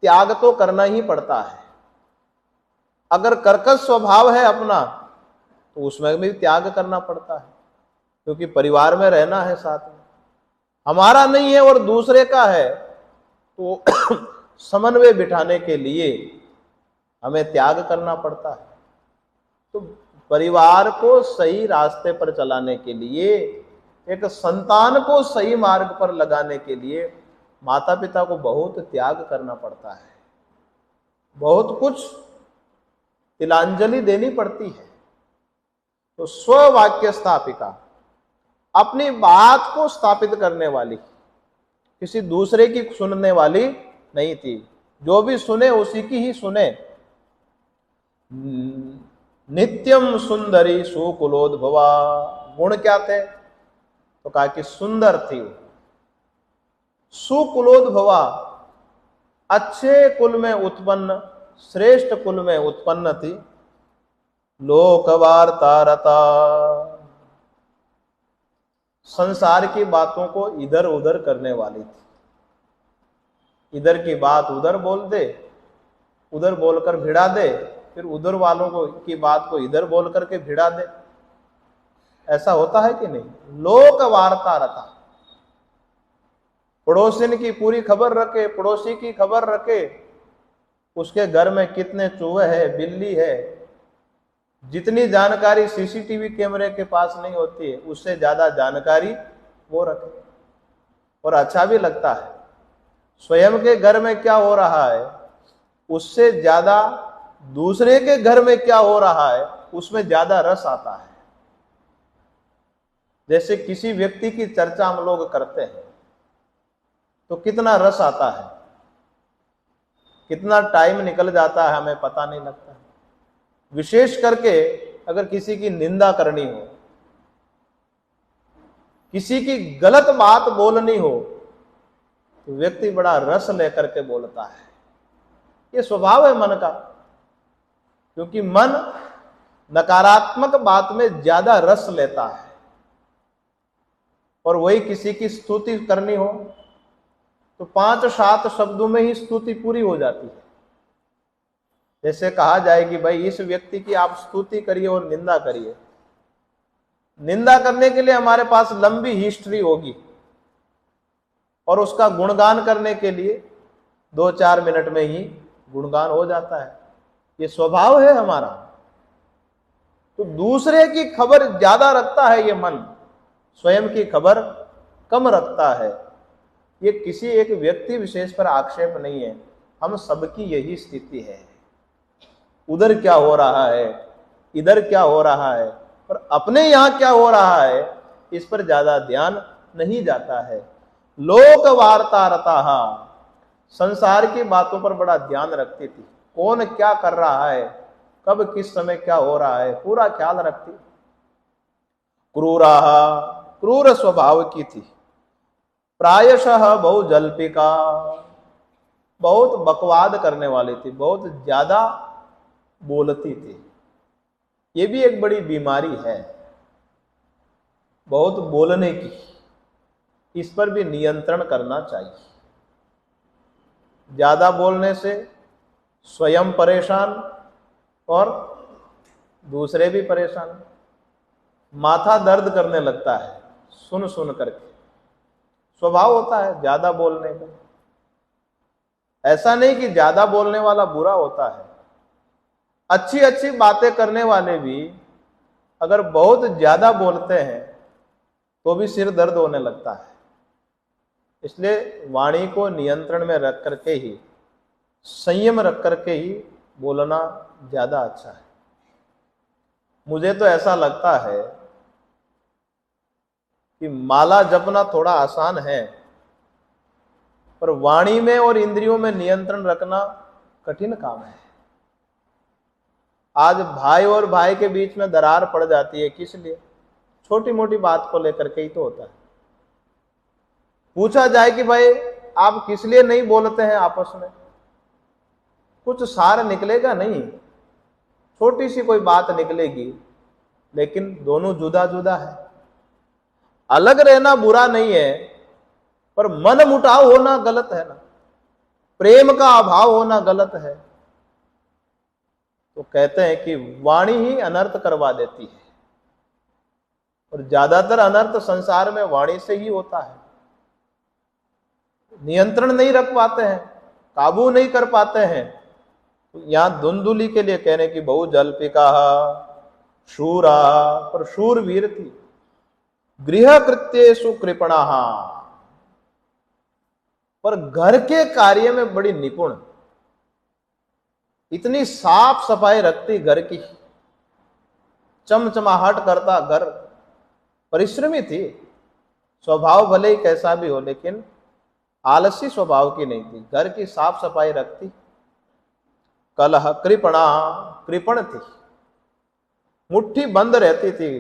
त्याग तो करना ही पड़ता है। अगर कर्कश स्वभाव है अपना तो उसमें भी त्याग करना पड़ता है, क्योंकि परिवार में रहना है साथ में। हमारा नहीं है और दूसरे का है तो समन्वय बिठाने के लिए हमें त्याग करना पड़ता है। तो परिवार को सही रास्ते पर चलाने के लिए, एक संतान को सही मार्ग पर लगाने के लिए माता पिता को बहुत त्याग करना पड़ता है, बहुत कुछ तिलांजलि देनी पड़ती है। तो स्ववाक्य स्थापिका, अपनी बात को स्थापित करने वाली, किसी दूसरे की सुनने वाली नहीं थी। जो भी सुने उसी की ही सुने। नित्यम सुंदरी सुकुलोद्भवा, गुण क्या थे? तो कहा कि सुंदर थी। सुकुलोद्भवा, अच्छे कुल में उत्पन्न, श्रेष्ठ कुल में उत्पन्न थी। लोकवार्ता रता, संसार की बातों को इधर उधर करने वाली थी। इधर की बात उधर बोल दे, उधर बोलकर भिड़ा दे, फिर उधर वालों को की बात को इधर बोल करके भिड़ा दे। ऐसा होता है कि नहीं? लोकवार्ता रता, पड़ोसिन की पूरी खबर रखे, पड़ोसी की खबर रखे, उसके घर में कितने चूहे हैं, बिल्ली है, जितनी जानकारी सीसीटीवी कैमरे के पास नहीं होती है, उससे ज्यादा जानकारी वो रखे। और अच्छा भी लगता है। स्वयं के घर में क्या हो रहा है, उससे ज्यादा दूसरे के घर में क्या हो रहा है, उसमें ज्यादा रस आता है। जैसे किसी व्यक्ति की चर्चा हम लोग करते हैं तो कितना रस आता है, कितना टाइम निकल जाता है, हमें पता नहीं लगता है। विशेष करके अगर किसी की निंदा करनी हो, किसी की गलत बात बोलनी हो, तो व्यक्ति बड़ा रस लेकर के बोलता है। ये स्वभाव है मन का, क्योंकि मन नकारात्मक बात में ज्यादा रस लेता है। और वही किसी की स्तुति करनी हो तो 5-7 शब्दों में ही स्तुति पूरी हो जाती है। जैसे कहा जाए कि भाई इस व्यक्ति की आप स्तुति करिए और निंदा करिए। निंदा करने के लिए हमारे पास लंबी हिस्ट्री होगी, और उसका गुणगान करने के लिए 2-4 मिनट में ही गुणगान हो जाता है। ये स्वभाव है हमारा। तो दूसरे की खबर ज्यादा रखता है ये मन, स्वयं की खबर कम रखता है। ये किसी एक व्यक्ति विशेष पर आक्षेप नहीं है, हम सबकी यही स्थिति है। उधर क्या हो रहा है, इधर क्या हो रहा है, और अपने यहां क्या हो रहा है, इस पर ज्यादा ध्यान नहीं जाता है। लोक वार्ता रता, संसार की बातों पर बड़ा ध्यान रखती थी। कौन क्या कर रहा है, कब किस समय क्या हो रहा है, पूरा ख्याल रखती। क्रूरा, क्रूर स्वभाव की थी। प्रायशः बहुजल्पिका, बहुत बकवाद करने वाली थी, बहुत ज्यादा बोलती थी। ये भी एक बड़ी बीमारी है, बहुत बोलने की। इस पर भी नियंत्रण करना चाहिए। ज्यादा बोलने से स्वयं परेशान और दूसरे भी परेशान। माथा दर्द करने लगता है सुन सुन करके। स्वभाव होता है ज्यादा बोलने का। ऐसा नहीं कि ज्यादा बोलने वाला बुरा होता है। अच्छी अच्छी बातें करने वाले भी अगर बहुत ज्यादा बोलते हैं तो भी सिर दर्द होने लगता है। इसलिए वाणी को नियंत्रण में रख करके ही, संयम रख करके ही बोलना ज्यादा अच्छा है। मुझे तो ऐसा लगता है कि माला जपना थोड़ा आसान है, पर वाणी में और इंद्रियों में नियंत्रण रखना कठिन काम है। आज भाई और भाई के बीच में दरार पड़ जाती है, किस लिए? छोटी मोटी बात को लेकर के ही तो होता है। पूछा जाए कि भाई आप किस लिए नहीं बोलते हैं आपस में, कुछ सार निकलेगा नहीं। छोटी सी कोई बात निकलेगी, लेकिन दोनों जुदा जुदा है। अलग रहना बुरा नहीं है, पर मन मुटाव होना गलत है ना, प्रेम का अभाव होना गलत है। तो कहते हैं कि वाणी ही अनर्थ करवा देती है, और ज्यादातर अनर्थ संसार में वाणी से ही होता है। नियंत्रण नहीं रख पाते हैं, काबू नहीं कर पाते हैं। तो यहां धुंधुली के लिए कहने की बहुजल्पिका शूरा, पर शूरवीर थी। गृह कृत्येषु कृपणा, पर घर के कार्य में बड़ी निपुण, इतनी साफ सफाई रखती घर की, चमचमाहट करता घर, परिश्रमी थी। स्वभाव भले ही कैसा भी हो, लेकिन आलसी स्वभाव की नहीं थी, घर की साफ सफाई रखती। कलह कृपणा, कृपण थी, मुट्ठी बंद रहती थी,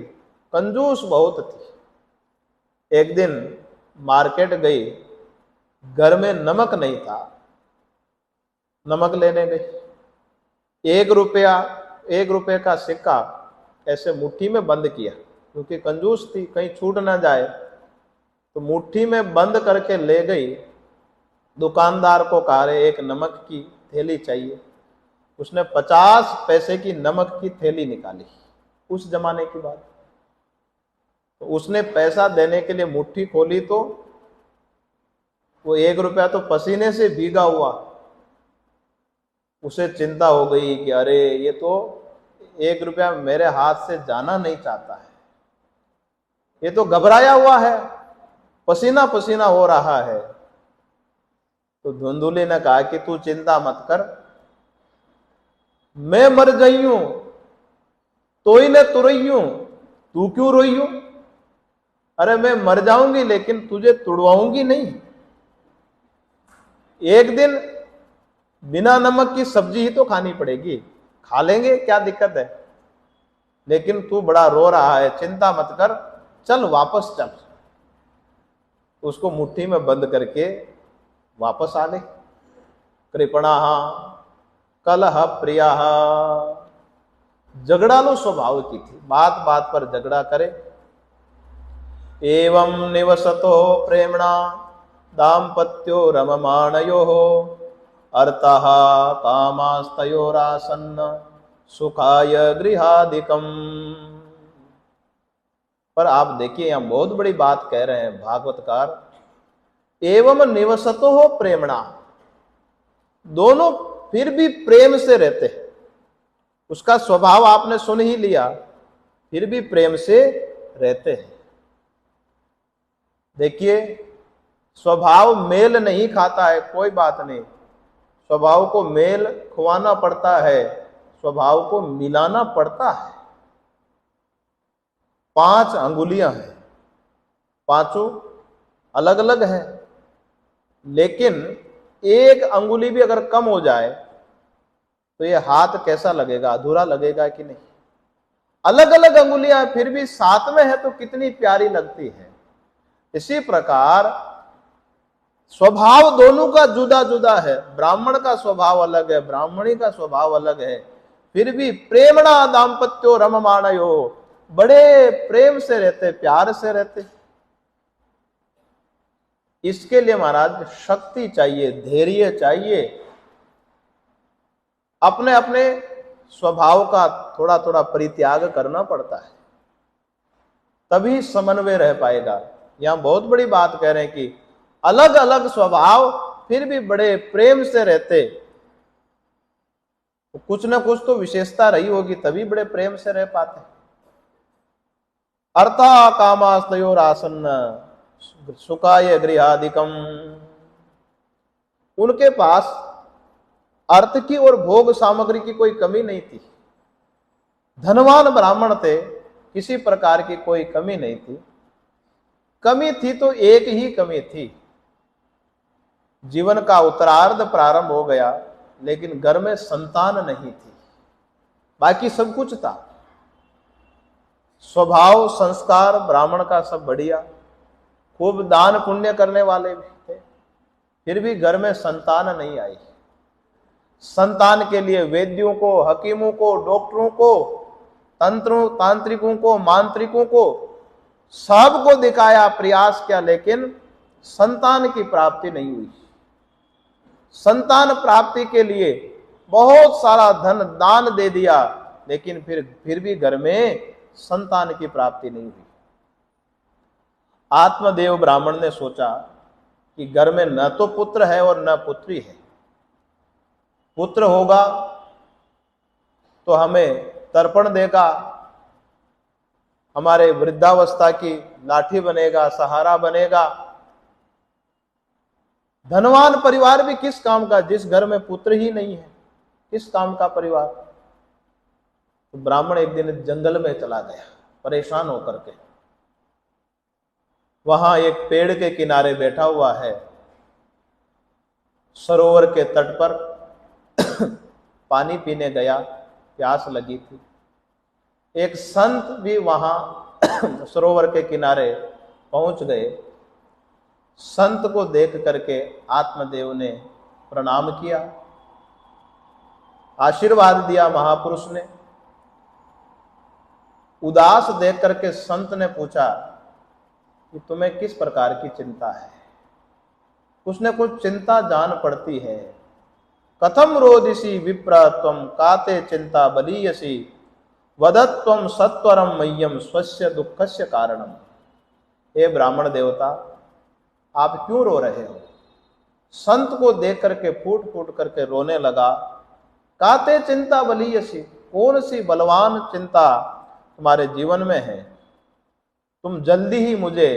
कंजूस बहुत थी। एक दिन मार्केट गई, घर में नमक नहीं था, नमक लेने गई। 1 रुपये का सिक्का ऐसे मुट्ठी में बंद किया, क्योंकि कंजूस थी, कहीं छूट ना जाए, तो मुट्ठी में बंद करके ले गई। दुकानदार को कहा, रे 1 नमक की थैली चाहिए। उसने 50 पैसे की नमक की थैली निकाली, उस जमाने की बात। तो उसने पैसा देने के लिए मुट्ठी खोली तो वो 1 रुपया तो पसीने से भीगा हुआ। उसे चिंता हो गई कि अरे ये तो 1 रुपया मेरे हाथ से जाना नहीं चाहता है, ये तो घबराया हुआ है, पसीना पसीना हो रहा है। तो धुंधुली ने कहा कि तू चिंता मत कर, मैं मर गई हूं तो ही ने तुरई हूं, तू क्यों रोई हूं? अरे मैं मर जाऊंगी लेकिन तुझे तुड़वाऊंगी नहीं। एक दिन बिना नमक की सब्जी ही तो खानी पड़ेगी, खा लेंगे, क्या दिक्कत है? लेकिन तू बड़ा रो रहा है, चिंता मत कर, चल वापस चल। उसको मुट्ठी में बंद करके वापस आ गई। कृपणा कलह प्रिया, झगड़ालू स्वभाव की थी, बात बात पर झगड़ा करे। एवं निवसतो प्रेमणा दाम्पत्यो रममाणयो अर्थः कामास्तयोरासन्न सुखाय गृहादिकम। पर आप देखिए, यहां बहुत बड़ी बात कह रहे हैं भागवतकार। एवं निवसतो हो प्रेमणा, दोनों फिर भी प्रेम से रहते हैं। उसका स्वभाव आपने सुन ही लिया, फिर भी प्रेम से रहते हैं। देखिए, स्वभाव मेल नहीं खाता है, कोई बात नहीं, स्वभाव को मेल खुआना पड़ता है, स्वभाव को मिलाना पड़ता है। 5 अंगुलियां हैं, पांचों अलग अलग हैं, लेकिन एक अंगुली भी अगर कम हो जाए तो ये हाथ कैसा लगेगा, अधूरा लगेगा कि नहीं? अलग अलग अंगुलियां फिर भी साथ में है तो कितनी प्यारी लगती है। इसी प्रकार स्वभाव दोनों का जुदा जुदा है, ब्राह्मण का स्वभाव अलग है, ब्राह्मणी का स्वभाव अलग है, फिर भी प्रेमणा दाम्पत्यो रममाणयो, बड़े प्रेम से रहते, प्यार से रहते। इसके लिए महाराज शक्ति चाहिए, धैर्य चाहिए, अपने अपने स्वभाव का थोड़ा थोड़ा परित्याग करना पड़ता है, तभी समन्वय रह पाएगा। यहां बहुत बड़ी बात कह रहे हैं कि अलग अलग स्वभाव फिर भी बड़े प्रेम से रहते, तो कुछ ना कुछ तो विशेषता रही होगी, तभी बड़े प्रेम से रह पाते। अर्था कामास्तयोरासन्न सुखाय गृहादिकम, उनके पास अर्थ की और भोग सामग्री की कोई कमी नहीं थी। धनवान ब्राह्मण थे, किसी प्रकार की कोई कमी नहीं थी। कमी थी तो एक ही कमी थी, जीवन का उत्तरार्ध प्रारंभ हो गया लेकिन घर में संतान नहीं थी, बाकी सब कुछ था। स्वभाव संस्कार ब्राह्मण का सब बढ़िया, खूब दान पुण्य करने वाले भी थे, फिर भी घर में संतान नहीं आई। संतान के लिए वैद्यों को, हकीमों को, डॉक्टरों को, तांत्रिकों को, मांत्रिकों को, सबको दिखाया, प्रयास किया, लेकिन संतान की प्राप्ति नहीं हुई। संतान प्राप्ति के लिए बहुत सारा धन दान दे दिया, लेकिन फिर भी घर में संतान की प्राप्ति नहीं हुई। आत्मदेव ब्राह्मण ने सोचा कि घर में न तो पुत्र है और न पुत्री है, पुत्र होगा तो हमें तर्पण देगा, हमारे वृद्धावस्था की लाठी बनेगा, सहारा बनेगा, धनवान परिवार भी किस काम का, जिस घर में पुत्र ही नहीं है, किस काम का परिवार। तो ब्राह्मण एक दिन जंगल में चला गया परेशान होकर के। वहां एक पेड़ के किनारे बैठा हुआ है, सरोवर के तट पर पानी पीने गया, प्यास लगी थी। एक संत भी वहां सरोवर के किनारे पहुंच गए। संत को देख करके आत्मदेव ने प्रणाम किया, आशीर्वाद दिया महापुरुष ने। उदास देख करके संत ने पूछा कि तुम्हें किस प्रकार की चिंता है। उसने कुछ चिंता जान पड़ती है। कथम रोदिसी विप्र त्वं काते चिंता बलीयसी वदत्वं सत्वरम मह्यम स्वस्य दुःखस्य कारणम। हे ब्राह्मण देवता, आप क्यों रो रहे हो। संत को देख करके फूट फूट करके रोने लगा। काते चिंता बलीयसी, कौन सी बलवान चिंता तुम्हारे जीवन में है, तुम जल्दी ही मुझे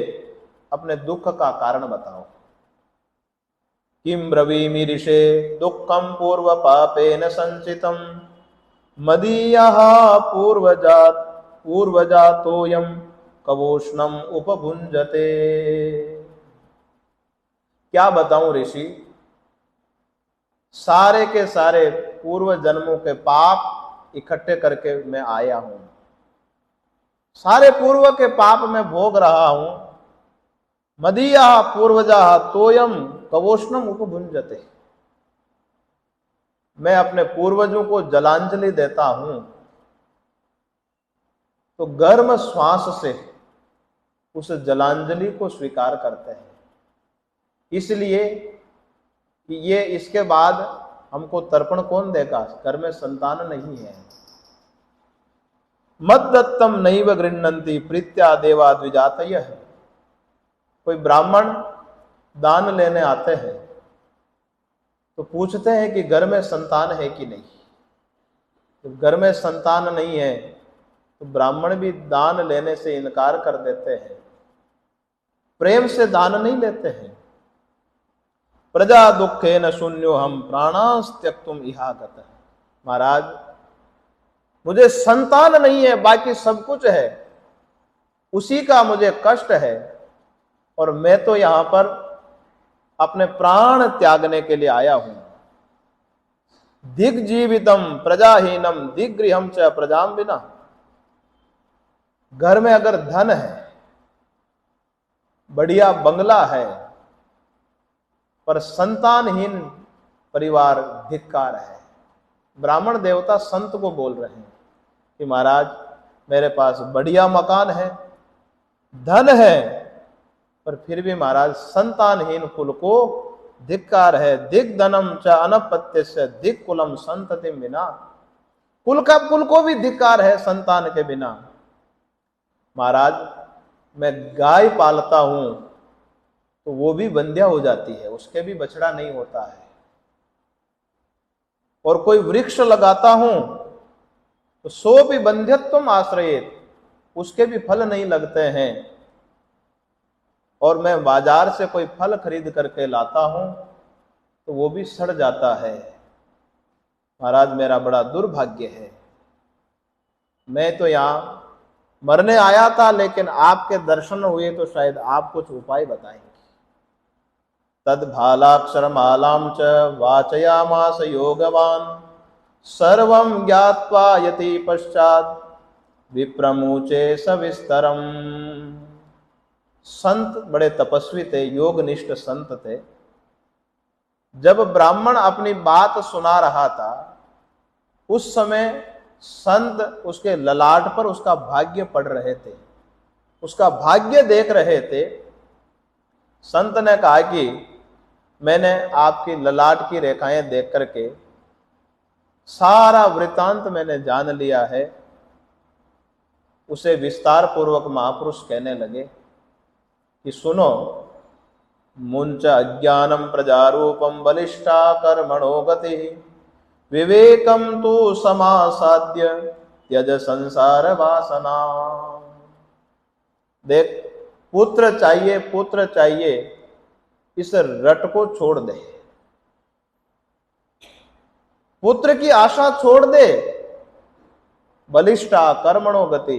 अपने दुख का कारण बताओ। किम ब्रवीमि ऋषे दुःखम पूर्व पापेन संचितम मदीयः पूर्वजातोयम कवोष्णम उपभुंजते। क्या बताऊं ऋषि, सारे के सारे पूर्व जन्मों के पाप इकट्ठे करके मैं आया हूं। सारे पूर्व के पाप मैं भोग रहा हूं। मदीया पूर्वजा तोयम कवोष्णम उपभुंजते। मैं अपने पूर्वजों को जलांजलि देता हूं तो गर्म श्वास से उस जलांजलि को स्वीकार करते हैं। इसलिए कि ये इसके बाद हमको तर्पण कौन देगा, घर में संतान नहीं है। मद्दत्तम नैव गृह्णन्ति प्रीत्या देवा द्विजातयः। कोई ब्राह्मण दान लेने आते हैं तो पूछते हैं कि घर में संतान है कि नहीं। तो घर में संतान नहीं है तो ब्राह्मण भी दान लेने से इनकार कर देते हैं, प्रेम से दान नहीं लेते हैं। प्रजा दुखे न शून्यो हम प्राणांस त्यक्तुम इहागतः। महाराज, मुझे संतान नहीं है, बाकी सब कुछ है, उसी का मुझे कष्ट है और मैं तो यहां पर अपने प्राण त्यागने के लिए आया हूं। दिग्जीवितम प्रजाहीनम दिग्गृहम च प्रजाम बिना। घर में अगर धन है, बढ़िया बंगला है, पर संतानहीन परिवार धिक्कार है। ब्राह्मण देवता संत को बोल रहे हैं कि महाराज, मेरे पास बढ़िया मकान है, धन है, पर फिर भी महाराज संतानहीन कुल को धिक्कार है। दिग्धनम च अनपत्यस्य दिक्कुलम संततिम बिना। कुल को भी धिक्कार है संतान के बिना। महाराज, मैं गाय पालता हूं तो वो भी बंध्या हो जाती है, उसके भी बछड़ा नहीं होता है। और कोई वृक्ष लगाता हूं तो सो भी बंध्यत्वम आश्रयेत, उसके भी फल नहीं लगते हैं। और मैं बाजार से कोई फल खरीद करके लाता हूं तो वो भी सड़ जाता है। महाराज, मेरा बड़ा दुर्भाग्य है। मैं तो यहां मरने आया था, लेकिन आपके दर्शन हुए तो शायद आप कुछ उपाय बताएंगे। तद भालाक्षरमालां च वाचयामास योगवान सर्वं ज्ञात्वा यति पश्चात विप्रमुचे सविस्तरम। संत बड़े तपस्वी थे, योगनिष्ठ संत थे। जब ब्राह्मण अपनी बात सुना रहा था, उस समय संत उसके ललाट पर उसका भाग्य पढ़ रहे थे, उसका भाग्य देख रहे थे। संत ने कहा कि मैंने आपकी ललाट की रेखाएं देख करके सारा वृतांत मैंने जान लिया है। उसे विस्तार पूर्वक महापुरुष कहने लगे कि सुनो, मुंच अज्ञानम प्रजारूपम बलिष्ठा कर्मणो गति विवेकम तु समासाद्य त्यज संसार वासना। देख, पुत्र चाहिए, पुत्र चाहिए, इस रट को छोड़ दे, पुत्र की आशा छोड़ दे। बलिष्ठा कर्मणो गति,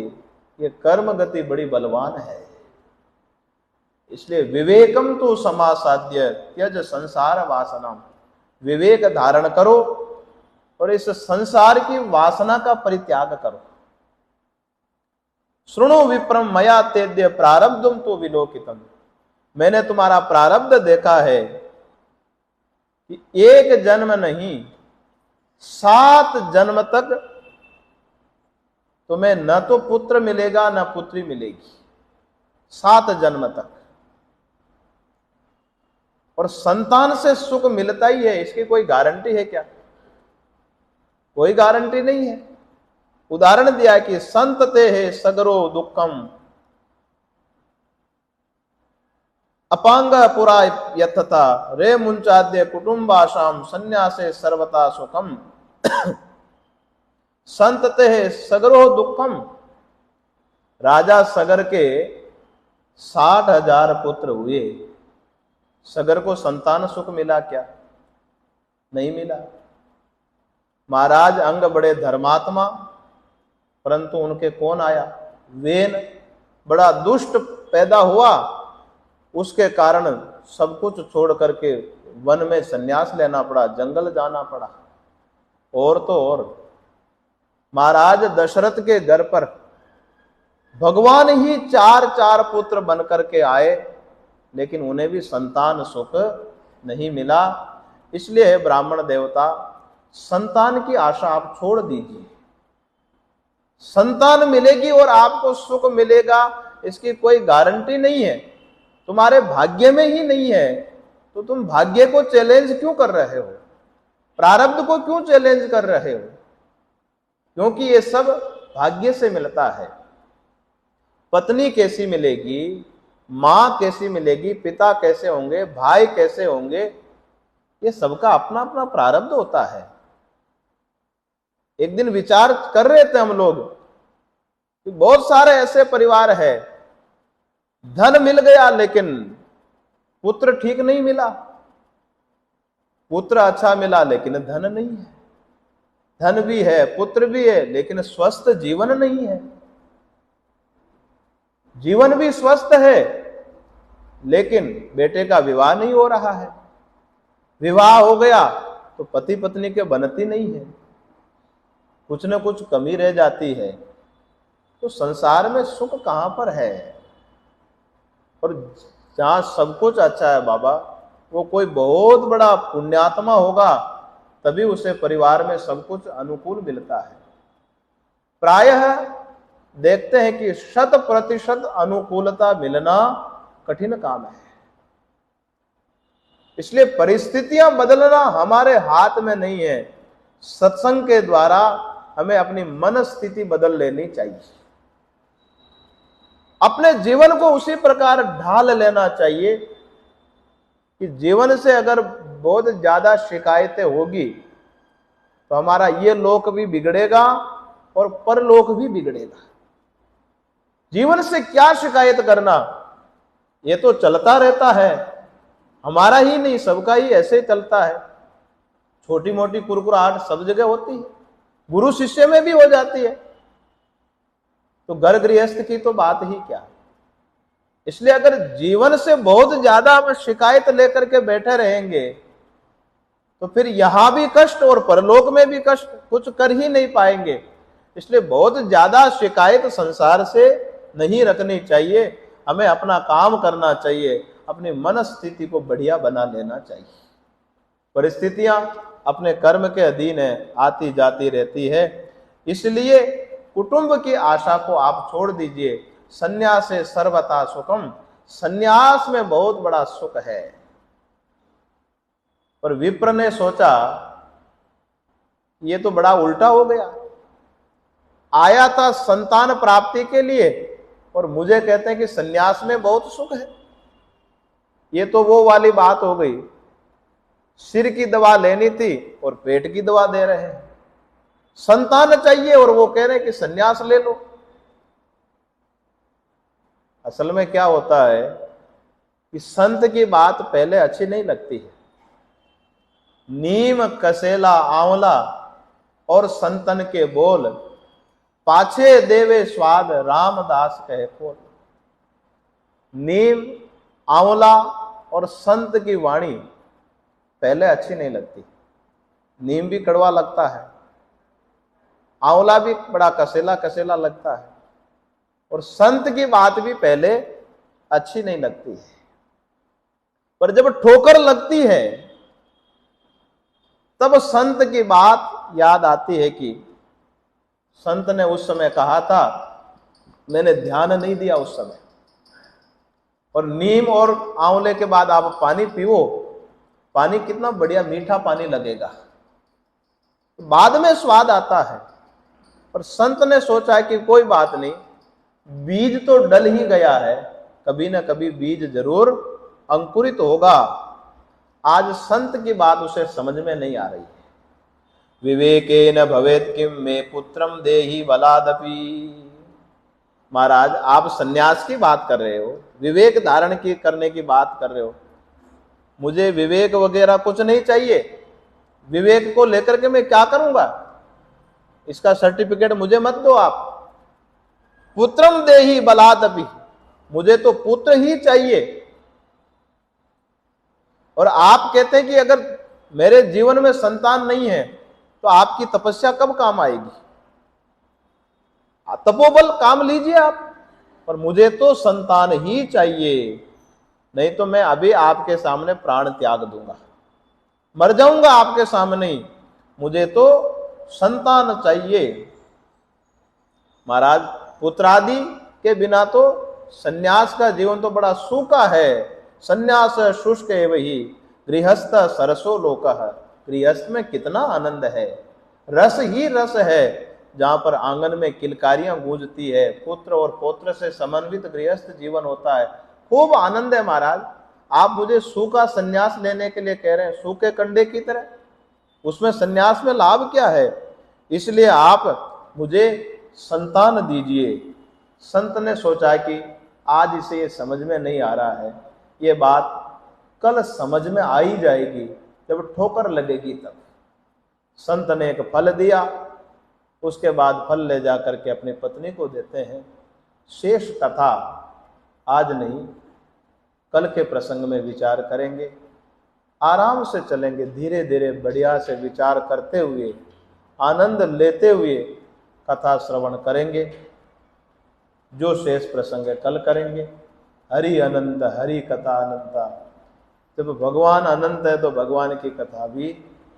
ये कर्म गति बड़ी बलवान है। इसलिए विवेकम तो समासाध्य त्यज संसार वासना, विवेक धारण करो और इस संसार की वासना का परित्याग करो। श्रृणु विप्रम मया तेद्य प्रारब्धम तो विलोकितम, मैंने तुम्हारा प्रारब्ध देखा है कि एक जन्म नहीं 7 जन्म तक तुम्हें न तो पुत्र मिलेगा न पुत्री मिलेगी, 7 जन्म तक। और संतान से सुख मिलता ही है, इसकी कोई गारंटी है क्या? कोई गारंटी नहीं है। उदाहरण दिया कि संतते है सगरो दुखम अपांग पुरा यथता रे मुंचाद्य कुटुंबाशाम संन्यासे सर्वता सुखम। संतते है सगरो दुखम, राजा सगर के 60,000 पुत्र हुए, सगर को संतान सुख मिला क्या? नहीं मिला। महाराज अंग बड़े धर्मात्मा, परंतु उनके कौन आया? वेन बड़ा दुष्ट पैदा हुआ, उसके कारण सब कुछ छोड़ करके वन में संन्यास लेना पड़ा, जंगल जाना पड़ा। और तो और महाराज दशरथ के घर पर भगवान ही 4 पुत्र बन करके आए, लेकिन उन्हें भी संतान सुख नहीं मिला। इसलिए ब्राह्मण देवता संतान की आशा आप छोड़ दीजिए। संतान मिलेगी और आपको सुख मिलेगा, इसकी कोई गारंटी नहीं है, तुम्हारे भाग्य में ही नहीं है। तो तुम भाग्य को चैलेंज क्यों कर रहे हो? प्रारब्ध को क्यों चैलेंज कर रहे हो? क्योंकि ये सब भाग्य से मिलता है। पत्नी कैसी मिलेगी, मां कैसी मिलेगी, पिता कैसे होंगे, भाई कैसे होंगे, ये सबका अपना अपना प्रारब्ध होता है। एक दिन विचार कर रहे थे हम लोग कि बहुत सारे ऐसे परिवार है, धन मिल गया लेकिन पुत्र ठीक नहीं मिला, पुत्र अच्छा मिला लेकिन धन नहीं है, धन भी है पुत्र भी है लेकिन स्वस्थ जीवन नहीं है। जीवन भी स्वस्थ है लेकिन बेटे का विवाह नहीं हो रहा है, विवाह हो गया तो पति पत्नी के बनती नहीं है, कुछ न कुछ कमी रह जाती है। तो संसार में सुख कहां पर है? और जहां सब कुछ अच्छा है बाबा, वो कोई बहुत बड़ा पुण्यात्मा होगा तभी उसे परिवार में सब कुछ अनुकूल मिलता है। प्रायः देखते हैं कि 100% अनुकूलता मिलना कठिन काम है। इसलिए परिस्थितियां बदलना हमारे हाथ में नहीं है। सत्संग के द्वारा हमें अपनी मन स्थिति बदल लेनी चाहिए, अपने जीवन को उसी प्रकार ढाल लेना चाहिए कि जीवन से अगर बहुत ज्यादा शिकायतें होगी तो हमारा ये लोक भी बिगड़ेगा और परलोक भी बिगड़ेगा। जीवन से क्या शिकायत करना, ये तो चलता रहता है, हमारा ही नहीं सबका ही ऐसे चलता है। छोटी मोटी कुरकुराहट सब जगह होती है, गुरु शिष्य में भी हो जाती है, तो घर गृहस्थ की तो बात ही क्या। इसलिए अगर जीवन से बहुत ज्यादा हम शिकायत लेकर के बैठे रहेंगे तो फिर यहां भी कष्ट और परलोक में भी कष्ट, कुछ कर ही नहीं पाएंगे। इसलिए बहुत ज्यादा शिकायत संसार से नहीं रखनी चाहिए, हमें अपना काम करना चाहिए, अपनी मन स्थिति को बढ़िया बना लेना चाहिए। परिस्थितियां अपने कर्म के अधीन है, आती जाती रहती है। इसलिए कुटुंब की आशा को आप छोड़ दीजिए। संन्यास से सर्वथा सुखम, संन्यास में बहुत बड़ा सुख है। पर विप्र ने सोचा ये तो बड़ा उल्टा हो गया, आया था संतान प्राप्ति के लिए और मुझे कहते हैं कि संन्यास में बहुत सुख है। ये तो वो वाली बात हो गई, सिर की दवा लेनी थी और पेट की दवा दे रहे हैं। संतान चाहिए और वो कह रहे हैं कि संन्यास ले लो। असल में क्या होता है कि संत की बात पहले अच्छी नहीं लगती है। नीम कसेला आंवला और संतन के बोल, पाछे देवे स्वाद रामदास कहे खोल। नीम, आंवला और संत की वाणी पहले अच्छी नहीं लगती। नीम भी कड़वा लगता है, आंवला भी बड़ा कसेला कसेला लगता है, और संत की बात भी पहले अच्छी नहीं लगती। पर जब ठोकर लगती है तब संत की बात याद आती है कि संत ने उस समय कहा था, मैंने ध्यान नहीं दिया उस समय। और नीम और आंवले के बाद आप पानी पीओ, पानी कितना बढ़िया मीठा पानी लगेगा, बाद में स्वाद आता है। पर संत ने सोचा है कि कोई बात नहीं, बीज तो डल ही गया है, कभी ना कभी बीज जरूर अंकुरित होगा। आज संत की बात उसे समझ में नहीं आ रही है। विवेकेन भवेत् किम मे पुत्रम देहि बलादपि। महाराज, आप सन्यास की बात कर रहे हो, विवेक धारण की करने की बात कर रहे हो, मुझे विवेक वगैरह कुछ नहीं चाहिए। विवेक को लेकर के मैं क्या करूंगा, इसका सर्टिफिकेट मुझे मत दो आप। पुत्रम देहि बलादपि, मुझे तो पुत्र ही चाहिए। और आप कहते हैं कि अगर मेरे जीवन में संतान नहीं है तो आपकी तपस्या कब काम आएगी। तपोबल काम लीजिए आप, पर मुझे तो संतान ही चाहिए, नहीं तो मैं अभी आपके सामने प्राण त्याग दूंगा, मर जाऊंगा आपके सामने ही, मुझे तो संतान चाहिए। महाराज, पुत्रादि के बिना तो सन्यास का जीवन तो बड़ा सूखा है। सन्यास शुष्क एव ही गृहस्थ सरसो लोकः। गृहस्थ में कितना आनंद है, रस ही रस है। जहां पर आंगन में किलकारियां गूंजती है, पुत्र और पौत्र से समन्वित गृहस्थ जीवन होता है, खूब आनंद है। महाराज, आप मुझे सूखा सन्यास लेने के लिए कह रहे हैं, सूखे कंडे की तरह, उसमें सन्यास में लाभ क्या है। इसलिए आप मुझे संतान दीजिए। संत ने सोचा कि आज इसे ये समझ में नहीं आ रहा है, ये बात कल समझ में आ ही जाएगी, जब ठोकर लगेगी तब। संत ने एक फल दिया, उसके बाद फल ले जाकर के अपनी पत्नी को देते हैं। शेष कथा आज नहीं, कल के प्रसंग में विचार करेंगे। आराम से चलेंगे, धीरे धीरे बढ़िया से विचार करते हुए, आनंद लेते हुए कथा श्रवण करेंगे। जो शेष प्रसंग है कल करेंगे। हरि अनंत, हरि कथा अनंता। जब भगवान अनंत है तो भगवान की कथा भी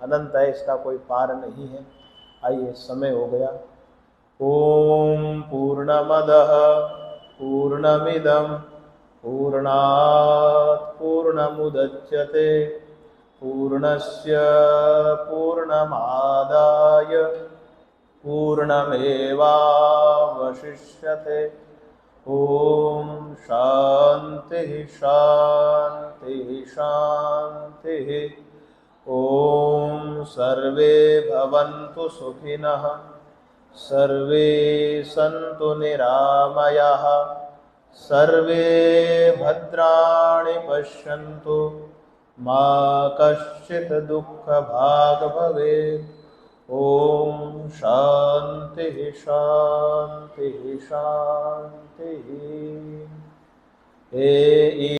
अनंत है, इसका कोई पार नहीं है। आइए, समय हो गया। ओम पूर्णमदः पूर्णमिदं पूर्णात् पूर्णमुदच्यते पूर्णस्य पूर्णमादाय पूर्णमेवावशिष्यते। ओम शांति शांति शांति। ओम सर्वे भवन्तु सुखिनः, सर्वे सन्तु निरामयाः, सर्वे भद्राणि पश्यन्तु, मा कश्चित् दुःखभाग् भवेत्। ओम शांति शांति शांति। हे